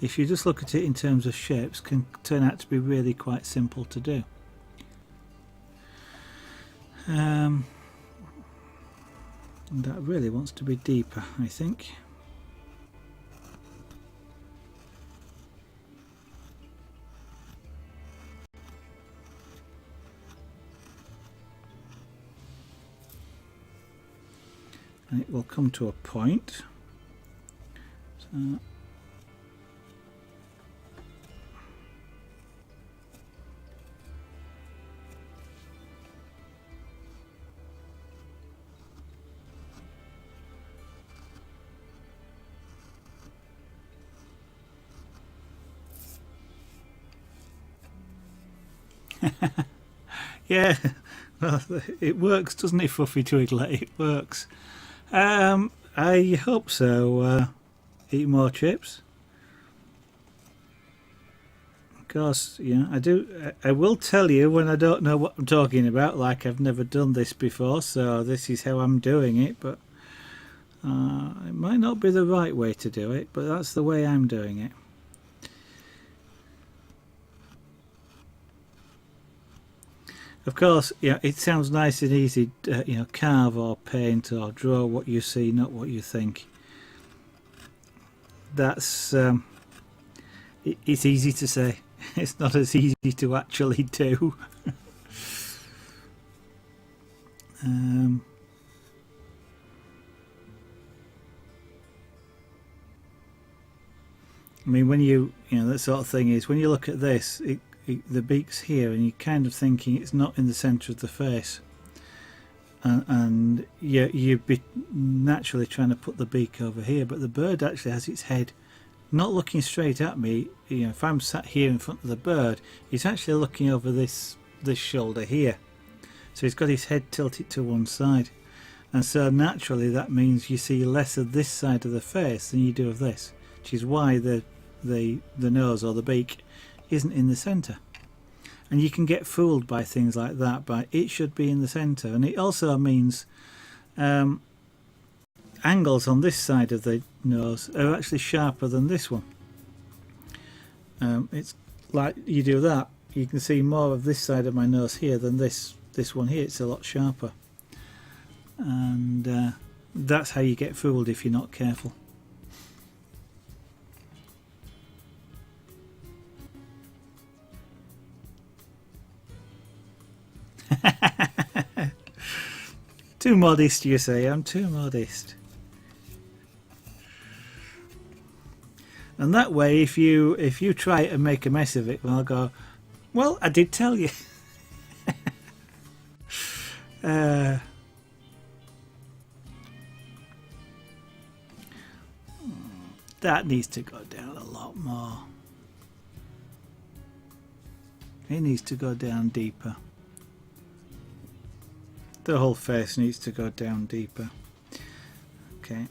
if you just look at it in terms of shapes, can turn out to be really quite simple to do. And that really wants to be deeper, I think. And it will come to a point. So yeah, well, it works, doesn't it, Fluffy Twiglet? It works. I hope so. Eat more chips. Of course, yeah, I do. I will tell you when I don't know what I'm talking about, like I've never done this before, so this is how I'm doing it, but it might not be the right way to do it, but that's the way I'm doing it. Of course, yeah, it sounds nice and easy, you know, carve or paint or draw what you see, not what you think. That's it's easy to say. It's not as easy to actually do. I mean, when you know, that sort of thing is, when you look at this, the beak's here, and you're kind of thinking it's not in the centre of the face, and you'd be naturally trying to put the beak over here, but the bird actually has its head not looking straight at me. You know, if I'm sat here in front of the bird, he's actually looking over this shoulder here, so he's got his head tilted to one side, and so naturally that means you see less of this side of the face than you do of this, which is why the nose or the beak isn't in the centre. And you can get fooled by things like that, but it should be in the centre. And it also means angles on this side of the nose are actually sharper than this one. It's like you do that, you can see more of this side of my nose here than this one here. It's a lot sharper, and that's how you get fooled if you're not careful. Too modest, you say. I'm too modest. And that way, if you try and make a mess of it, well, I'll go, well, I did tell you. That needs to go down a lot more. It needs to go down deeper. The whole face needs to go down deeper. Okay.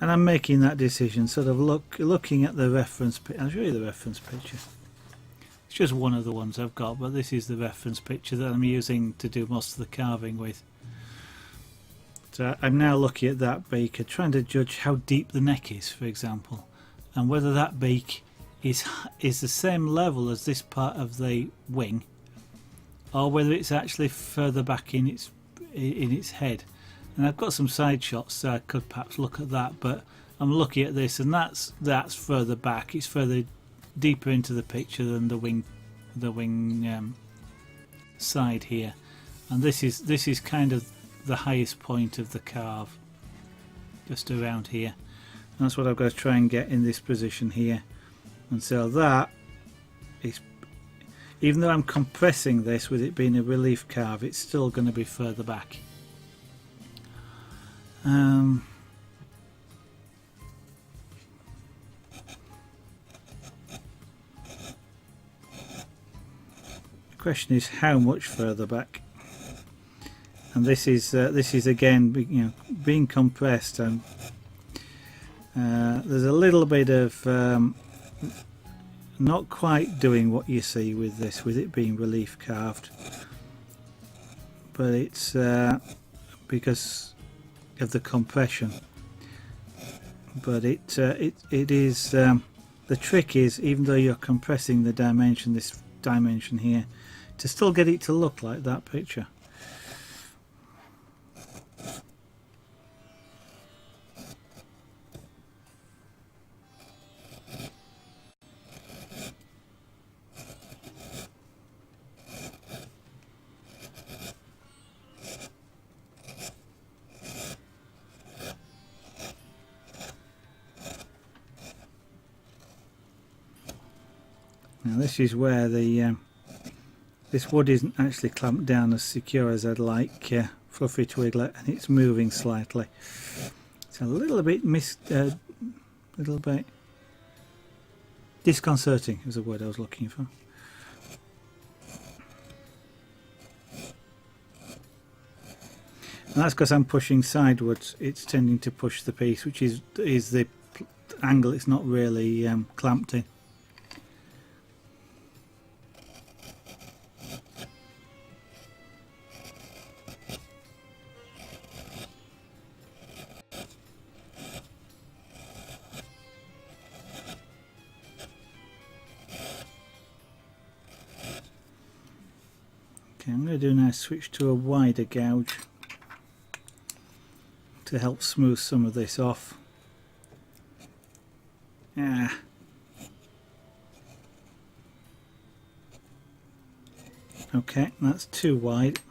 And I'm making that decision, sort of looking at the reference picture. I'll show you the reference picture. It's just one of the ones I've got, but this is the reference picture that I'm using to do most of the carving with. So I'm now looking at that beak, trying to judge how deep the neck is, for example, and whether that beak is the same level as this part of the wing, or whether it's actually further back in its head. And I've got some side shots, so I could perhaps look at that, but I'm looking at this, and that's further back. It's further deeper into the picture than the wing side here, and this is kind of the highest point of the carve, just around here. And that's what I've got to try and get in this position here. And so that is, even though I'm compressing this with it being a relief carve, it's still going to be further back. The question is how much further back, and this is again, being compressed, and there's a little bit of not quite doing what you see with this, with it being relief carved, but it's because of the compression. But it is the trick is, even though you're compressing the dimension, this dimension here, to still get it to look like that picture. Now this is where the this wood isn't actually clamped down as secure as I'd like, Fluffy Twiglet, and it's moving slightly. It's a little bit disconcerting is the word I was looking for. And that's because I'm pushing sidewards. It's tending to push the piece, which is the angle it's not really clamped in. Okay, I'm going to do now switch to a wider gouge to help smooth some of this off. Yeah. Okay, that's too wide.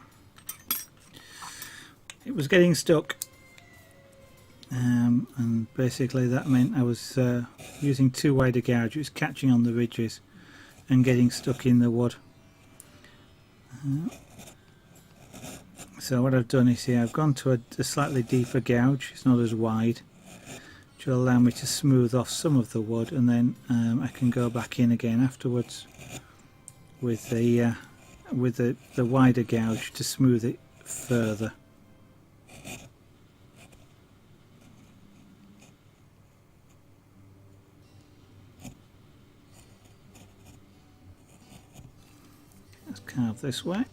It was getting stuck, and basically that meant I was using too wide a gouge. It was catching on the ridges and getting stuck in the wood. So what I've done is here, I've gone to a slightly deeper gouge. It's not as wide, which will allow me to smooth off some of the wood, and then I can go back in again afterwards with the wider gouge to smooth it further. Let's carve this way.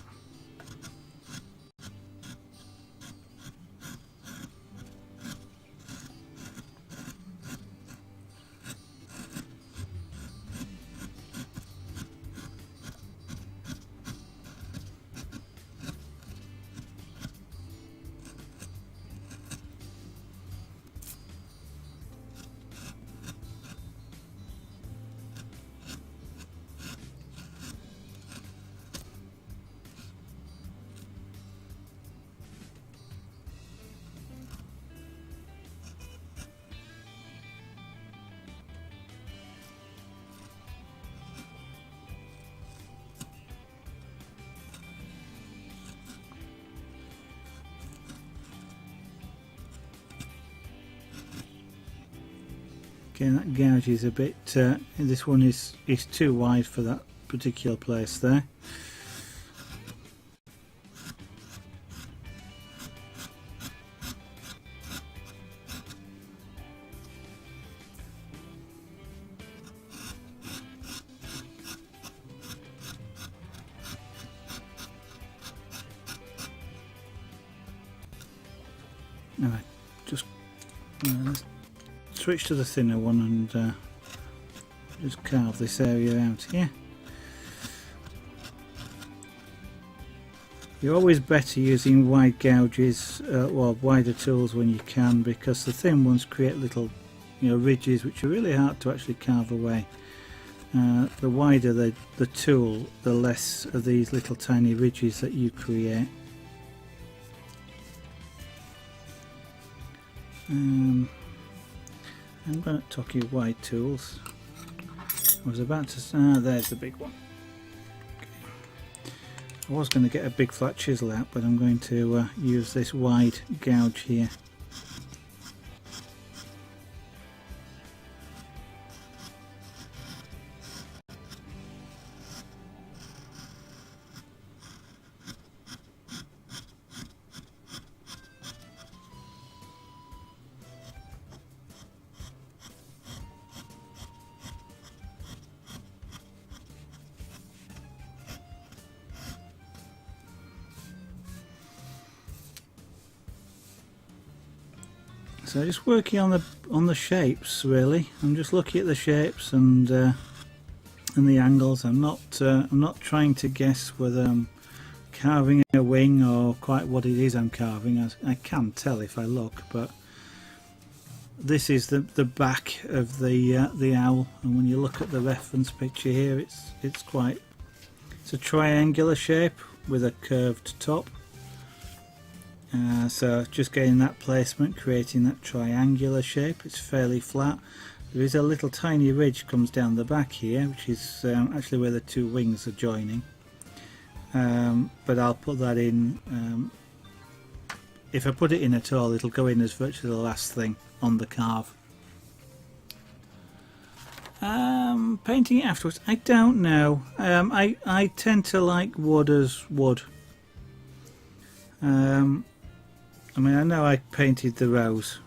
Again, that gouge is a bit, this one is too wide for that particular place there. Alright, just let's switch to the thinner one and just carve this area out here. You're always better using wide gouges, or wider tools when you can, because the thin ones create little, ridges which are really hard to actually carve away. The wider the tool, the less of these little tiny ridges that you create. I'm going to talk you wide tools. I was about to there's the big one. Okay. I was going to get a big flat chisel out, but I'm going to use this wide gouge here. So just working on the shapes really. I'm just looking at the shapes and the angles. I'm not trying to guess whether I'm carving a wing or quite what it is I'm carving. I can tell if I look, but this is the back of the owl, and when you look at the reference picture here, it's a triangular shape with a curved top. So just getting that placement, creating that triangular shape. It's fairly flat. There is a little tiny ridge comes down the back here, which is actually where the two wings are joining. But I'll put that in. If I put it in at all, it'll go in as virtually the last thing on the carve. Painting it afterwards, I don't know. I tend to like wood as wood. I mean, I know I painted the rose.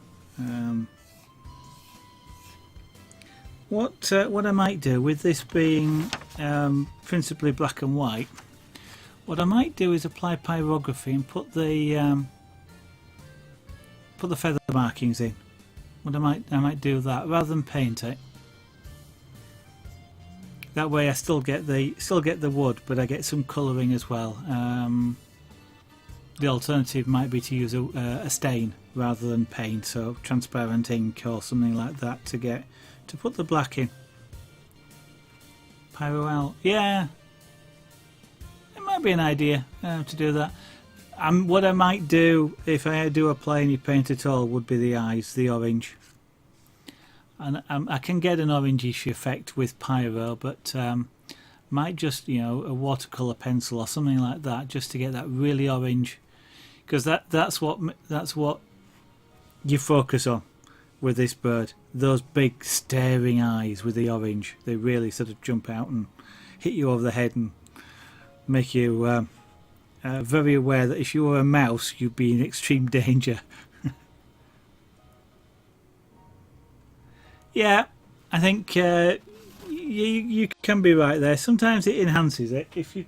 What I might do with this being principally black and white, what I might do is apply pyrography and put the feather markings in. What I might do that rather than paint it. That way I still get the wood, but I get some colouring as well. The alternative might be to use a stain rather than paint, so transparent ink or something like that to put the black in. Pyro owl, yeah, it might be an idea to do that. What I might do if I do apply any paint at all would be the eyes, the orange. And I can get an orangish effect with pyro, but might just a watercolor pencil or something like that, just to get that really orange. Because that's what you focus on with this bird. Those big staring eyes with the orange. They really sort of jump out and hit you over the head and make you very aware that if you were a mouse, you'd be in extreme danger. Yeah, I think you can be right there. Sometimes it enhances it. If you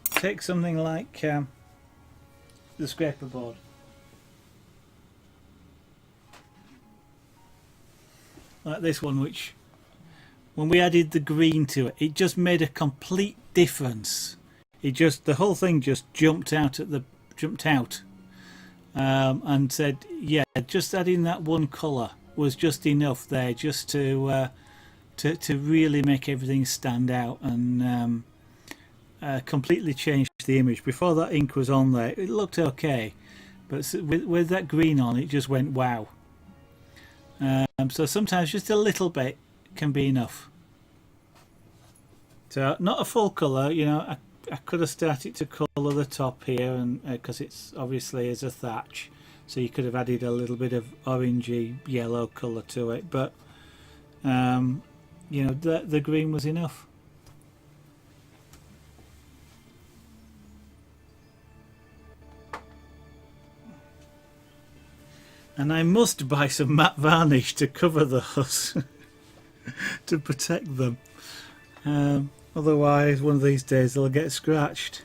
take something like the scraper board, like this one, which when we added the green to it, it just made a complete difference. The whole thing just jumped out and said, yeah, just adding that one colour was just enough there, just to really make everything stand out and completely change the image. Before that ink was on there, it looked okay, but with that green on, it just went wow. So sometimes just a little bit can be enough. So not a full colour, I could have started to colour the top here, and because it's obviously as a thatch, so you could have added a little bit of orangey yellow colour to it, but you know, the green was enough. And I must buy some matte varnish to cover those to protect them. Otherwise, one of these days they'll get scratched.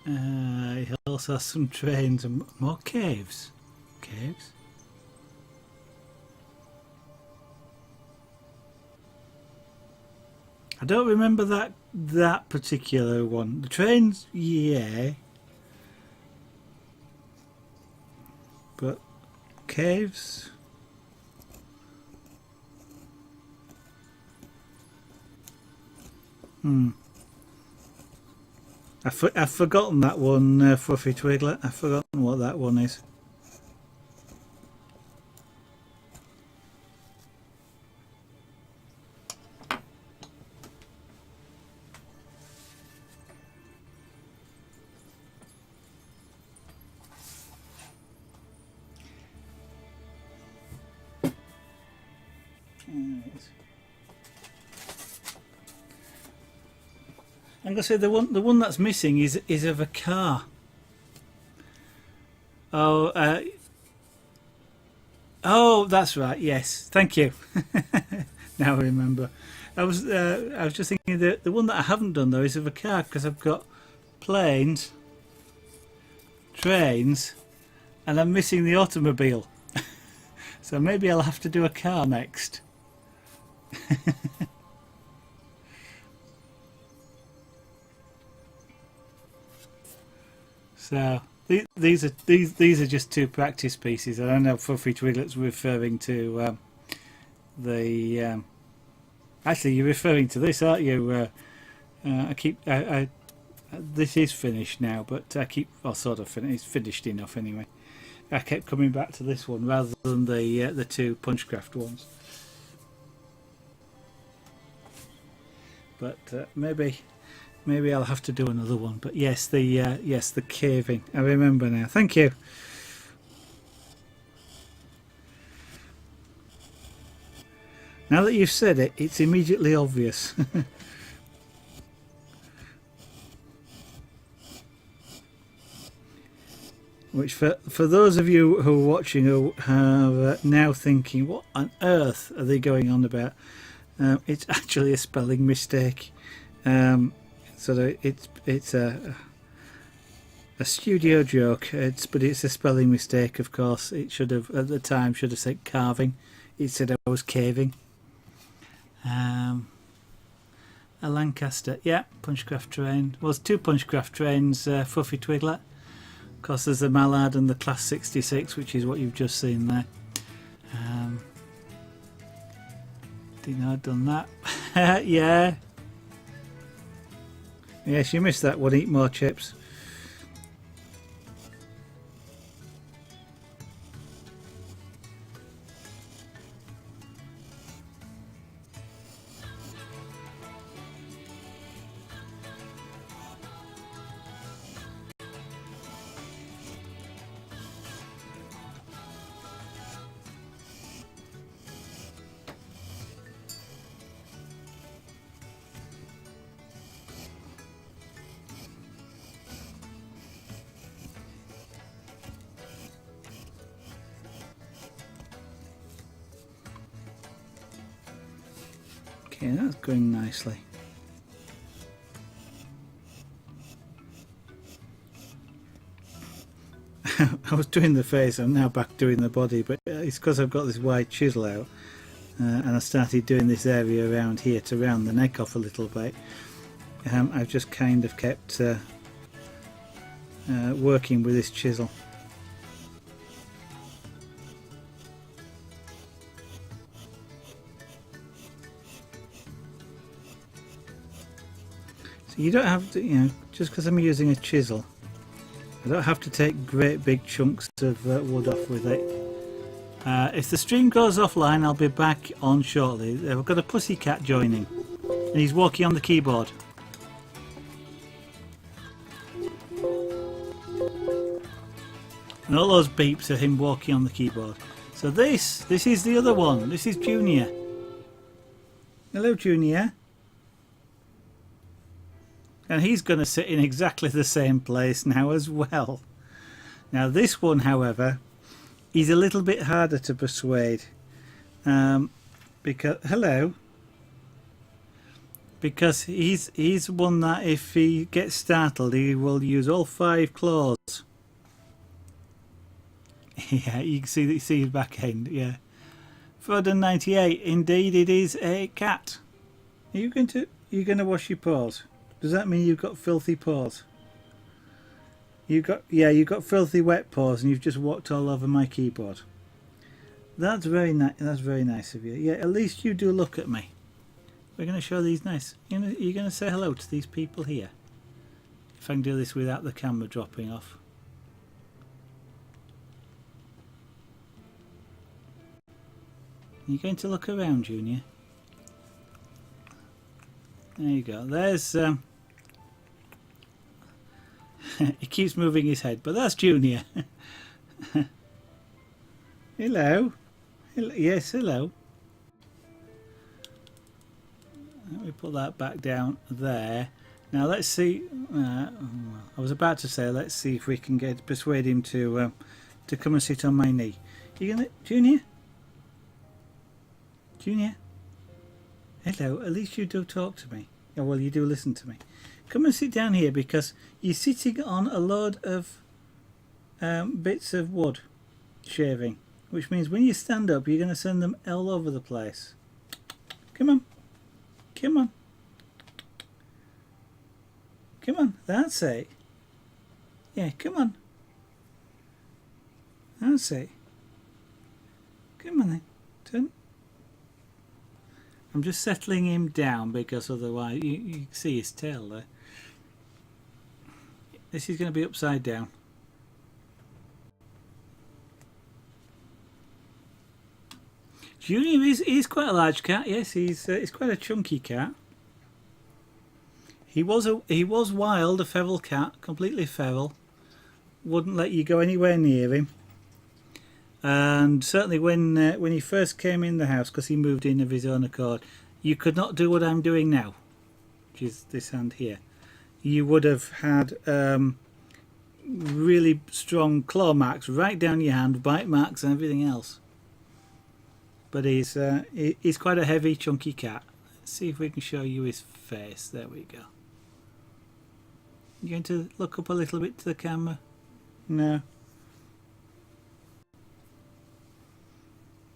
He also has some trains and more caves. Caves? I don't remember that particular one. The trains, yeah. But caves? I've forgotten that one, Fluffy Twiglet. I've forgotten what that one is. I'm gonna say the one that's missing is of a car. Oh, oh, that's right. Yes, thank you. Now I remember. I was just thinking that the one that I haven't done though is of a car, because I've got planes, trains, and I'm missing the automobile. So maybe I'll have to do a car next. So these are just two practice pieces. I don't know if Fluffy Twiglet's referring to the. Actually, you're referring to this, aren't you? This is finished now, but I keep, well, sort of finished. It's finished enough anyway. I kept coming back to this one rather than the two Punchcraft ones. But maybe I'll have to do another one. But yes, the caving. I remember now. Thank you. Now that you've said it, it's immediately obvious. Which for those of you who are watching who are now thinking, what on earth are they going on about? It's actually a spelling mistake. So it's a studio joke. But it's a spelling mistake, of course. It should have at the time should have said carving. It said I was caving. A Lancaster, yeah, Punchcraft train. Well, there's two Punchcraft trains, Fluffy Twiglet. Of course, there's the Mallard and the Class 66, which is what you've just seen there. Didn't know I'd done that. Yeah, Yes, you missed that one. Eat more chips. Okay, that's going nicely. I was doing the face, I'm now back doing the body, but it's because I've got this wide chisel out, and I started doing this area around here to round the neck off a little bit. I've just kind of kept working with this chisel. So you don't have to, you know, just because I'm using a chisel, I don't have to take great big chunks of wood off with it. If the stream goes offline, I'll be back on shortly. I've got a pussycat joining, and he's walking on the keyboard. And all those beeps are him walking on the keyboard. So this is the other one. This is Junior. Hello, Junior. And he's going to sit in exactly the same place now as well. Now this one, however, he's a little bit harder to persuade. Because he's one that if he gets startled, he will use all 5 claws. Yeah, you can see his back end. Yeah, Froden 98. Indeed, it is a cat. Are you going to wash your paws? Does that mean you've got filthy paws? You've got filthy wet paws, and you've just walked all over my keyboard. That's very nice. That's very nice of you. Yeah, at least you do look at me. We're going to show these nice. You're going to say hello to these people here. If I can do this without the camera dropping off. You're going to look around, Junior. There you go. There's he keeps moving his head, but that's Junior. Hello. Yes, hello. Let me put that back down there. Now let's see. I was about to say, let's see if we can persuade him to come and sit on my knee. You gonna, Junior? Junior? Hello. At least you do talk to me. Oh, well, you do listen to me. Come and sit down here because you're sitting on a load of bits of wood shaving, which means when you stand up, you're going to send them all over the place. Come on. Come on. Come on. That's it. Yeah, come on. That's it. Come on then. Turn. I'm just settling him down because otherwise you can see his tail there. This is going to be upside down. Junior is quite a large cat. Yes, he's quite a chunky cat. He was wild, a feral cat, completely feral. Wouldn't let you go anywhere near him. And certainly when he first came in the house, because he moved in of his own accord, you could not do what I'm doing now, which is this hand here. You would have had really strong claw marks right down your hand, bite marks and everything else. But he's quite a heavy, chunky cat. Let's see if we can show you his face. There we go. You going to look up a little bit to the camera? No.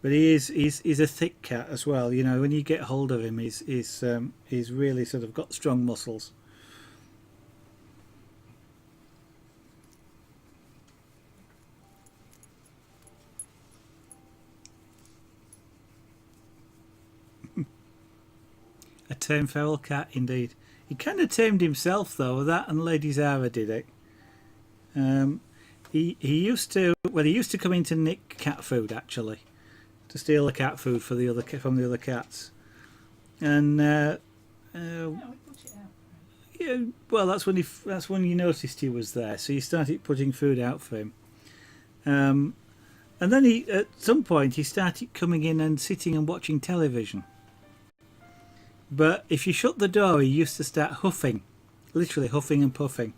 But he's a thick cat as well. You know, when you get hold of him, he's really sort of got strong muscles. A tame feral cat, indeed. He kind of tamed himself, though. That and Lady Zara did it. He used to come in to nick cat food, actually, to steal the cat food from the other cats, and yeah, well, that's when you noticed he was there, so you started putting food out for him. And then at some point he started coming in and sitting and watching television. But if you shut the door, he used to start huffing, literally huffing and puffing,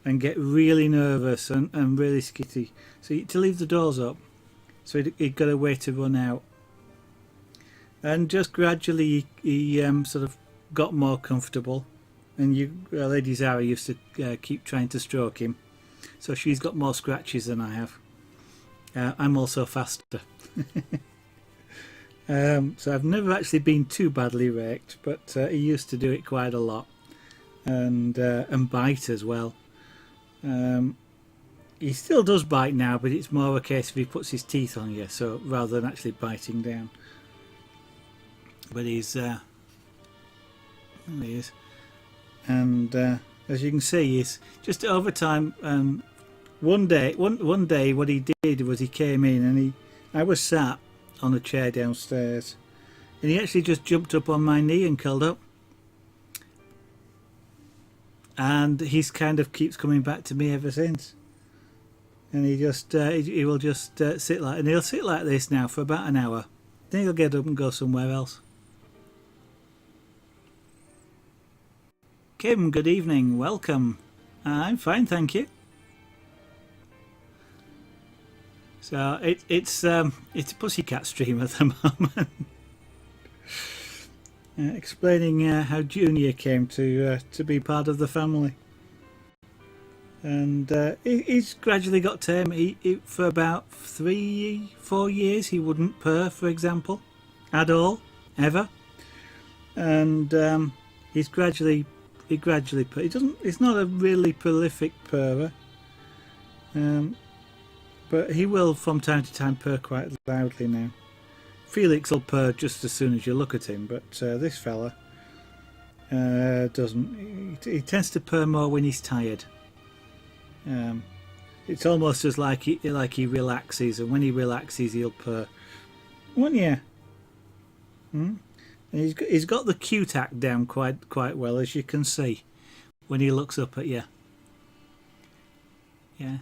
and get really nervous and really skitty. So to leave the doors up, so he'd got a way to run out. And just gradually he sort of got more comfortable. And Lady Zara used to keep trying to stroke him. So she's got more scratches than I have. I'm also faster. So I've never actually been too badly raked, but he used to do it quite a lot. And bite as well. He still does bite now, but it's more a case of he puts his teeth on you, so rather than actually biting down. But there he is. And as you can see, he's just over time. One day, what he did was he came in and I was sat on a chair downstairs, and he actually just jumped up on my knee and curled up. And he's kind of keeps coming back to me ever since. And he will just sit like, and he'll sit like this now for about an hour. Then he'll get up and go somewhere else. Kim, good evening, welcome. I'm fine, thank you. So it's a pussycat stream at the moment. Explaining how Junior came to be part of the family, and he's gradually got tame. For about 3-4 years he wouldn't purr, for example, at all, ever, and he gradually purr. He's not a really prolific purrer, but he will from time to time purr quite loudly now. Felix will purr just as soon as you look at him, but this fella doesn't. He tends to purr more when he's tired. It's almost as like he relaxes, and when he relaxes, he'll purr. Won't you? And he's got the cute act down quite well, as you can see when he looks up at you. Yeah.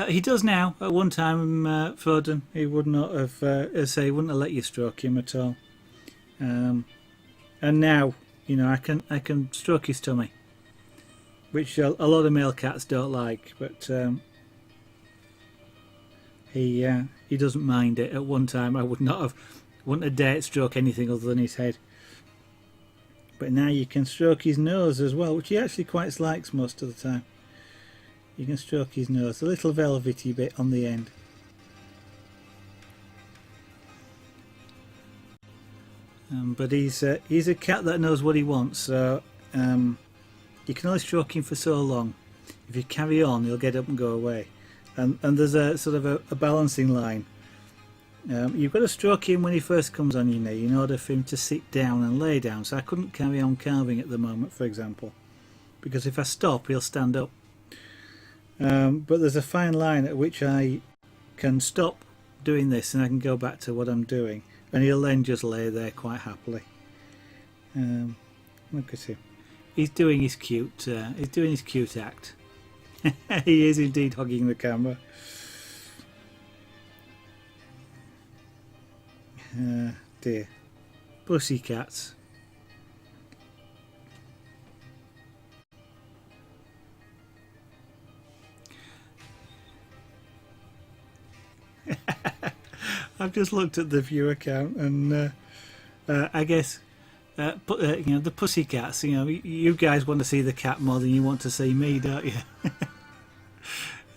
He does now. At one time, Foden, he would not have, he wouldn't have let you stroke him at all. And now, I can stroke his tummy, which a lot of male cats don't like. But he doesn't mind it. At one time, I wouldn't have dared stroke anything other than his head. But now you can stroke his nose as well, which he actually quite likes most of the time. You can stroke his nose, a little velvety bit on the end. But he's a cat that knows what he wants, so you can only stroke him for so long. If you carry on, he'll get up and go away. And there's a sort of a balancing line. You've got to stroke him when he first comes on your knee in order for him to sit down and lay down. So I couldn't carry on carving at the moment, for example, because if I stop, he'll stand up. But there's a fine line at which I can stop doing this and I can go back to what I'm doing, and he'll then just lay there quite happily. Look at him. He's doing his cute act. He is indeed hogging the camera. Dear. Pussycats. I've just looked at the viewer count, and I guess the pussycats. You guys want to see the cat more than you want to see me, don't you?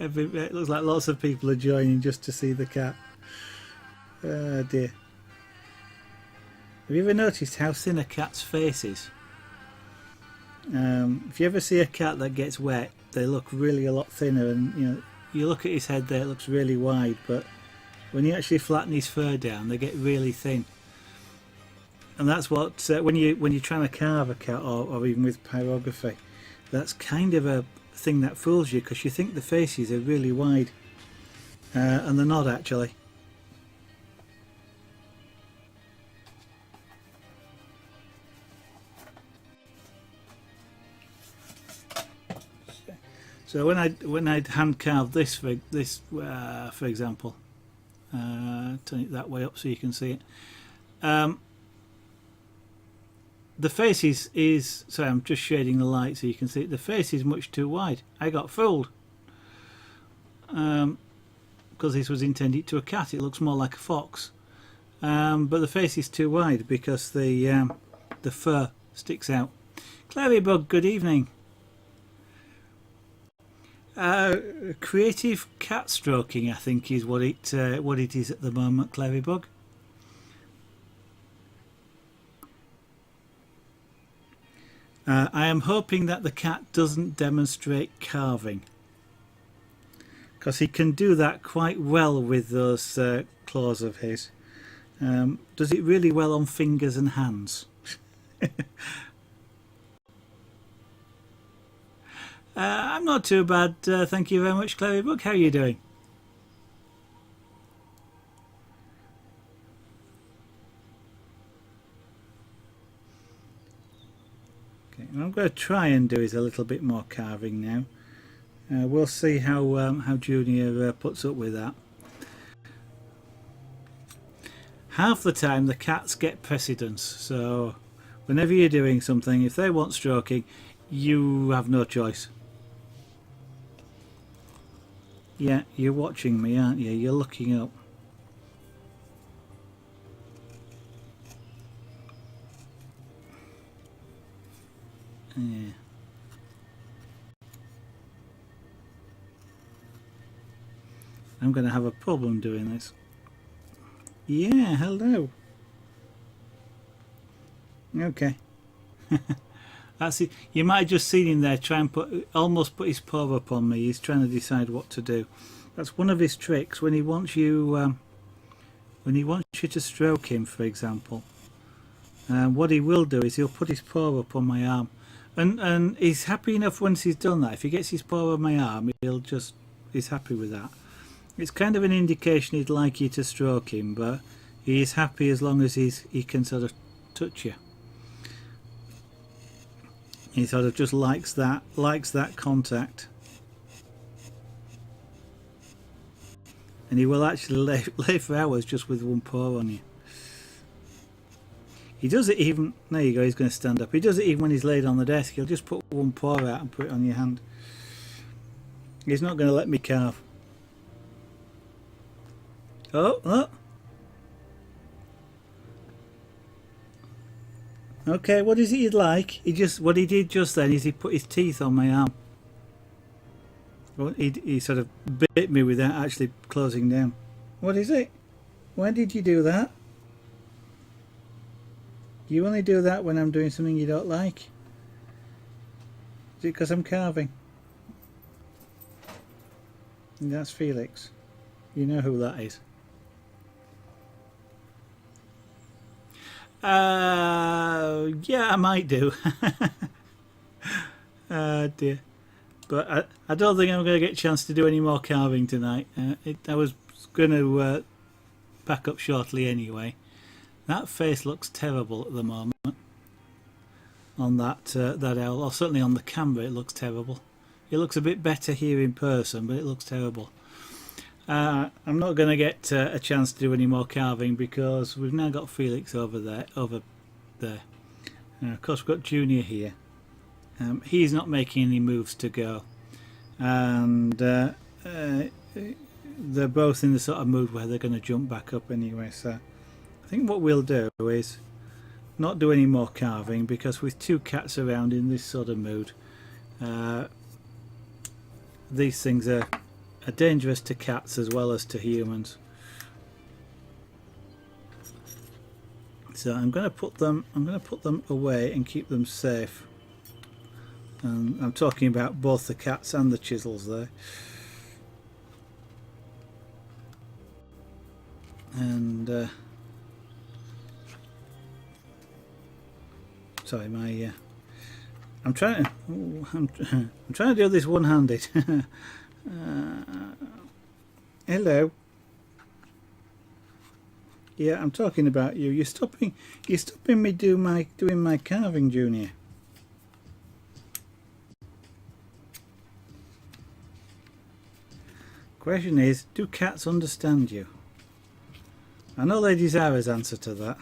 It looks like lots of people are joining just to see the cat. Dear. Have you ever noticed how thin a cat's face is? If you ever see a cat that gets wet, they look really a lot thinner, and you look at his head there, it looks really wide, but when you actually flatten his fur down, they get really thin. And that's what when you're trying to carve a cat, or even with pyrography, that's kind of a thing that fools you, because you think the faces are really wide, and they're not actually. So when I hand carved this for example, turn it that way up so you can see it. The face is sorry, I'm just shading the light so you can see it. The face is much too wide. I got fooled, because this was intended to a cat. It looks more like a fox, but the face is too wide because the fur sticks out. Clarybug, good evening. Creative cat stroking, I think, is what it is at the moment, Clarybug. I am hoping that the cat doesn't demonstrate carving, because he can do that quite well with those claws of his. Does it really well on fingers and hands. I'm not too bad, thank you very much, Clarybug. How are you doing? Okay, what I'm going to try and do is a little bit more carving now. We'll see how Junior puts up with that. Half the time the cats get precedence, so whenever you're doing something, if they want stroking, you have no choice. Yeah, you're watching me, aren't you? You're looking up. Yeah. I'm going to have a problem doing this. Yeah, hello. Okay. That's it. You might have just seen him there try and almost put his paw up on me. He's trying to decide what to do. That's one of his tricks when he wants you to stroke him, for example. What he will do is he'll put his paw up on my arm, and he's happy enough once he's done that. If he gets his paw on my arm, he's happy with that. It's kind of an indication he'd like you to stroke him, but he is happy as long as he can sort of touch you. He sort of just likes that contact, and he will actually lay for hours just with one paw on you. He does it even, there you go, he's going to stand up. He does it even when he's laid on the desk. He'll just put one paw out and put it on your hand. He's not going to let me carve. Oh. Okay, what is it you'd like? What he did just then is he put his teeth on my arm. Well, he sort of bit me without actually closing down. What is it? Why did you do that? You only do that when I'm doing something you don't like? Is it because I'm carving? And that's Felix. You know who that is. Yeah, I might do. Dear. But I don't think I'm going to get a chance to do any more carving tonight. I was going to pack up shortly anyway. That face looks terrible at the moment on that owl, or certainly on the camera it looks terrible. It looks a bit better here in person, but it looks terrible. I'm not going to get a chance to do any more carving because we've now got Felix over there. Of course we've got Junior here. He's not making any moves to go, and they're both in the sort of mood where they're going to jump back up anyway, so I think what we'll do is not do any more carving, because with two cats around in this sort of mood, these things are dangerous to cats as well as to humans. So I'm going to put them away and keep them safe. And I'm talking about both the cats and the chisels there. And sorry, my I'm trying I'm trying to do this one-handed. Hello. Yeah, I'm talking about you. You're stopping me doing my carving, Junior. Question is, do cats understand you? I know Lady Zara's answer to that,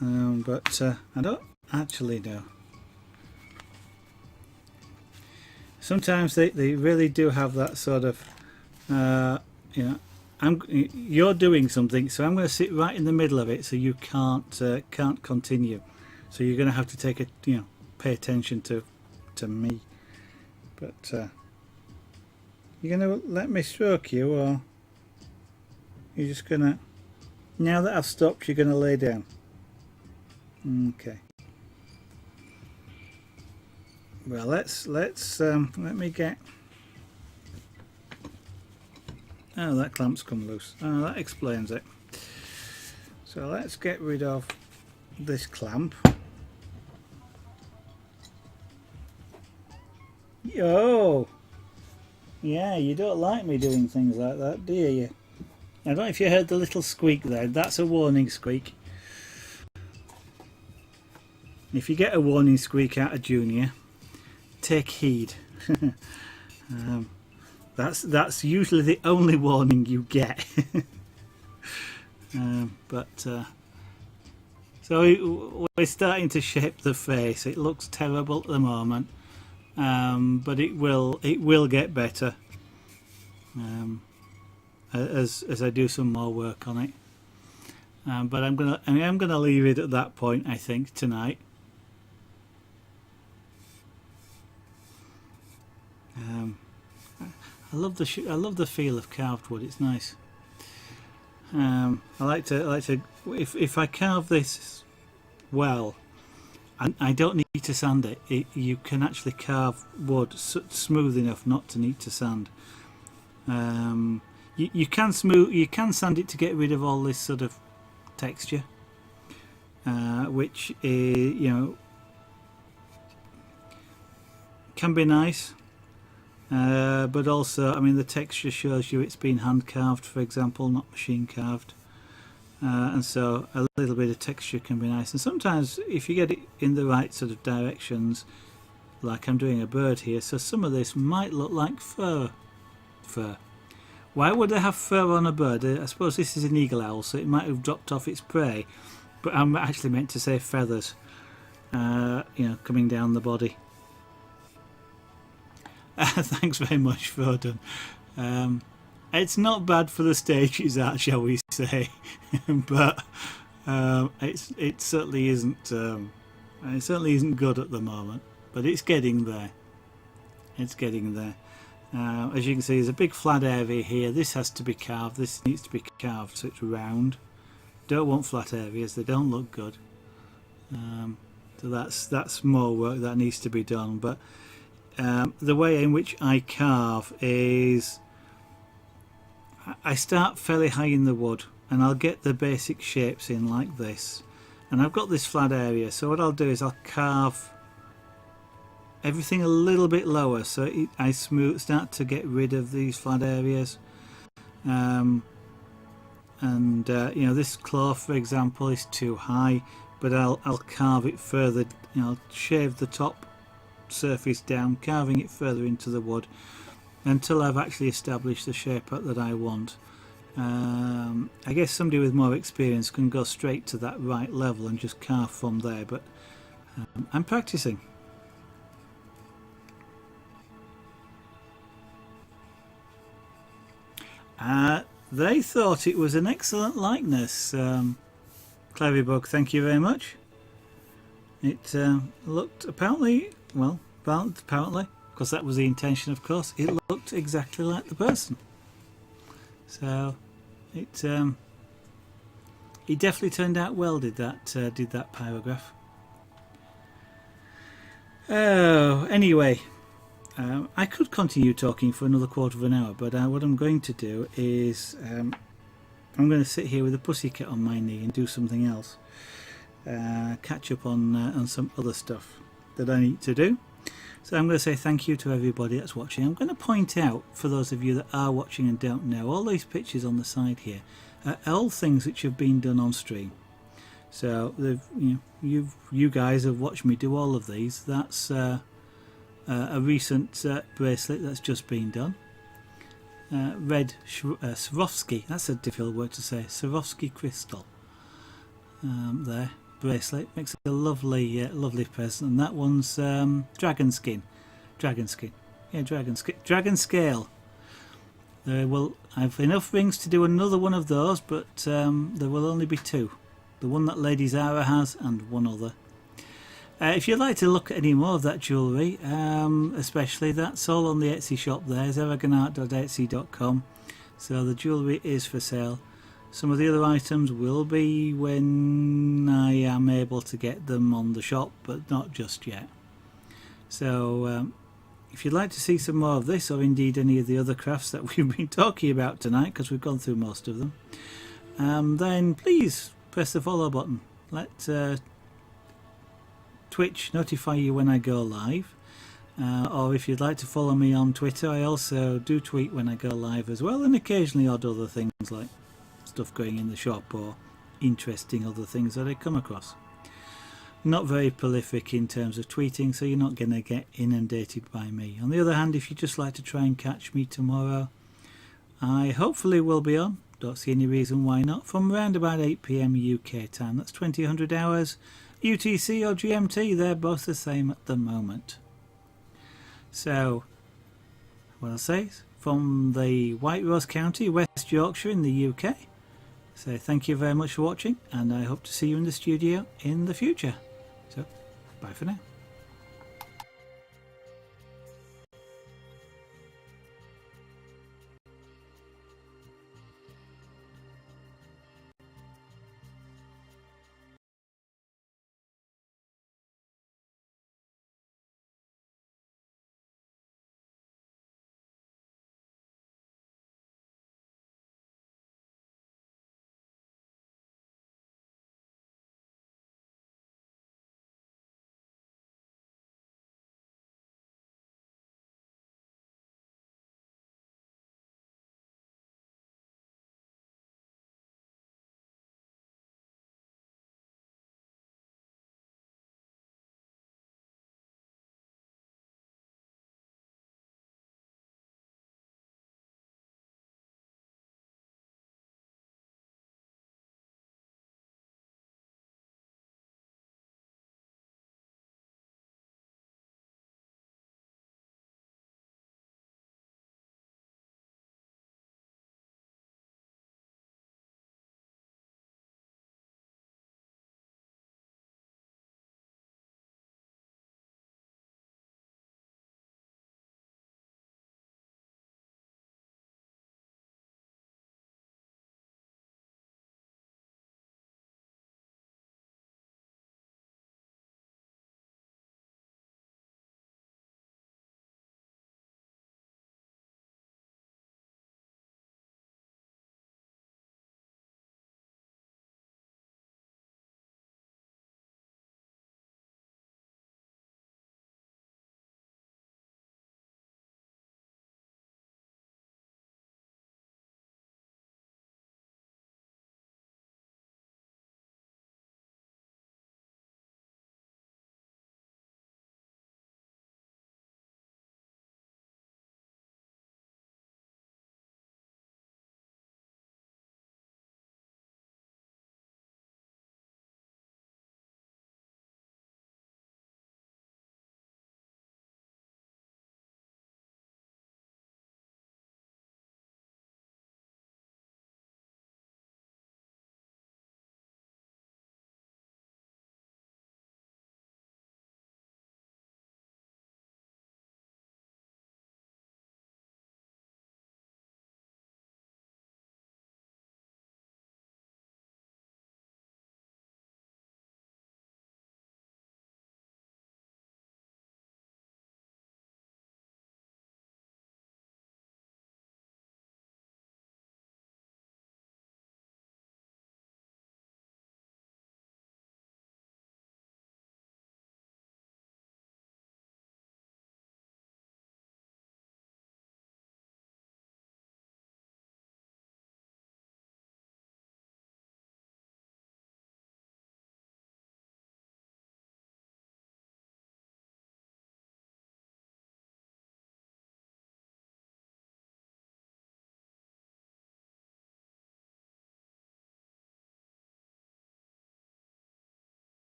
but I don't actually know. Sometimes they really do have that sort of, you know, you're doing something, so I'm going to sit right in the middle of it, so you can't continue. So you're going to have to take a, pay attention to me. But you're going to let me stroke you, or you're just going to, now that I've stopped, you're going to lay down. Okay. Well, let me get. Oh, that clamp's come loose. Oh, that explains it. So let's get rid of this clamp. Oh, yeah, you don't like me doing things like that, do you? I don't know if you heard the little squeak there. That's a warning squeak. If you get a warning squeak out of Junior, take heed. That's usually the only warning you get. So we're starting to shape the face. It looks terrible at the moment, but it will get better as I do some more work on it. But I'm gonna leave it at that point, I think, tonight. I love the feel of carved wood. It's nice. I like to if I carve this well, I don't need to sand it. You can actually carve wood smooth enough not to need to sand. You can sand it to get rid of all this sort of texture, which is, can be nice. But also, I mean, the texture shows you it's been hand carved, for example, not machine carved, and so a little bit of texture can be nice. And sometimes, if you get it in the right sort of directions, like I'm doing a bird here, so some of this might look like fur. Why would they have fur on a bird? I suppose this is an eagle owl, so it might have dropped off its prey, but I'm actually meant to say feathers, coming down the body. Thanks very much, Froden. It's not bad for the stage it's at, shall we say, but it certainly isn't. It certainly isn't good at the moment, but it's getting there. It's getting there. As you can see, there's a big flat area here. This has to be carved. This needs to be carved so it's round. Don't want flat areas. They don't look good. So that's more work that needs to be done. But the way in which I carve is I start fairly high in the wood and I'll get the basic shapes in like this, and I've got this flat area, so what I'll do is I'll carve everything a little bit lower so I start to get rid of these flat areas, this claw, for example, is too high, but I'll carve it further. I'll shave the top surface down, carving it further into the wood until I've actually established the shape that I want. I guess somebody with more experience can go straight to that right level and just carve from there, but I'm practicing. They thought it was an excellent likeness. Clevybug, thank you very much. It looked apparently, because that was the intention, of course, it looked exactly like the person. So it definitely turned out well, did that pyrograph. Oh, anyway, I could continue talking for another quarter of an hour, but what I'm going to do is I'm going to sit here with a pussycat on my knee and do something else. catch up on some other stuff that I need to do. So I'm going to say thank you to everybody that's watching. I'm going to point out, for those of you that are watching and don't know, all these pictures on the side here are all things which have been done on stream. So you guys have watched me do all of these. That's a recent bracelet that's just been done. Red Swarovski, that's a difficult word to say, Swarovski crystal. There, bracelet, makes a lovely lovely present, and that one's dragon scale. I've enough rings to do another one of those, but there will only be two. The one that Lady Zara has and one other. If you'd like to look at any more of that jewellery, especially, that's all on the Etsy shop there, zaragonart.etsy.com. So the jewellery is for sale. Some of the other items will be when I am able to get them on the shop, but not just yet. So if you'd like to see some more of this, or indeed any of the other crafts that we've been talking about tonight, because we've gone through most of them, then please press the follow button. Let Twitch notify you when I go live, or if you'd like to follow me on Twitter, I also do tweet when I go live as well, and occasionally odd other things like stuff going in the shop or interesting other things that I come across. Not very prolific in terms of tweeting, so you're not going to get inundated by me. On the other hand, if you just like to try and catch me tomorrow, I hopefully will be on. Don't see any reason why not. From around about 8 PM UK time. That's 2000 hours UTC or GMT. They're both the same at the moment. So, what I'll say is, from the White Rose County, West Yorkshire in the UK, so thank you very much for watching, and I hope to see you in the studio in the future. So, bye for now.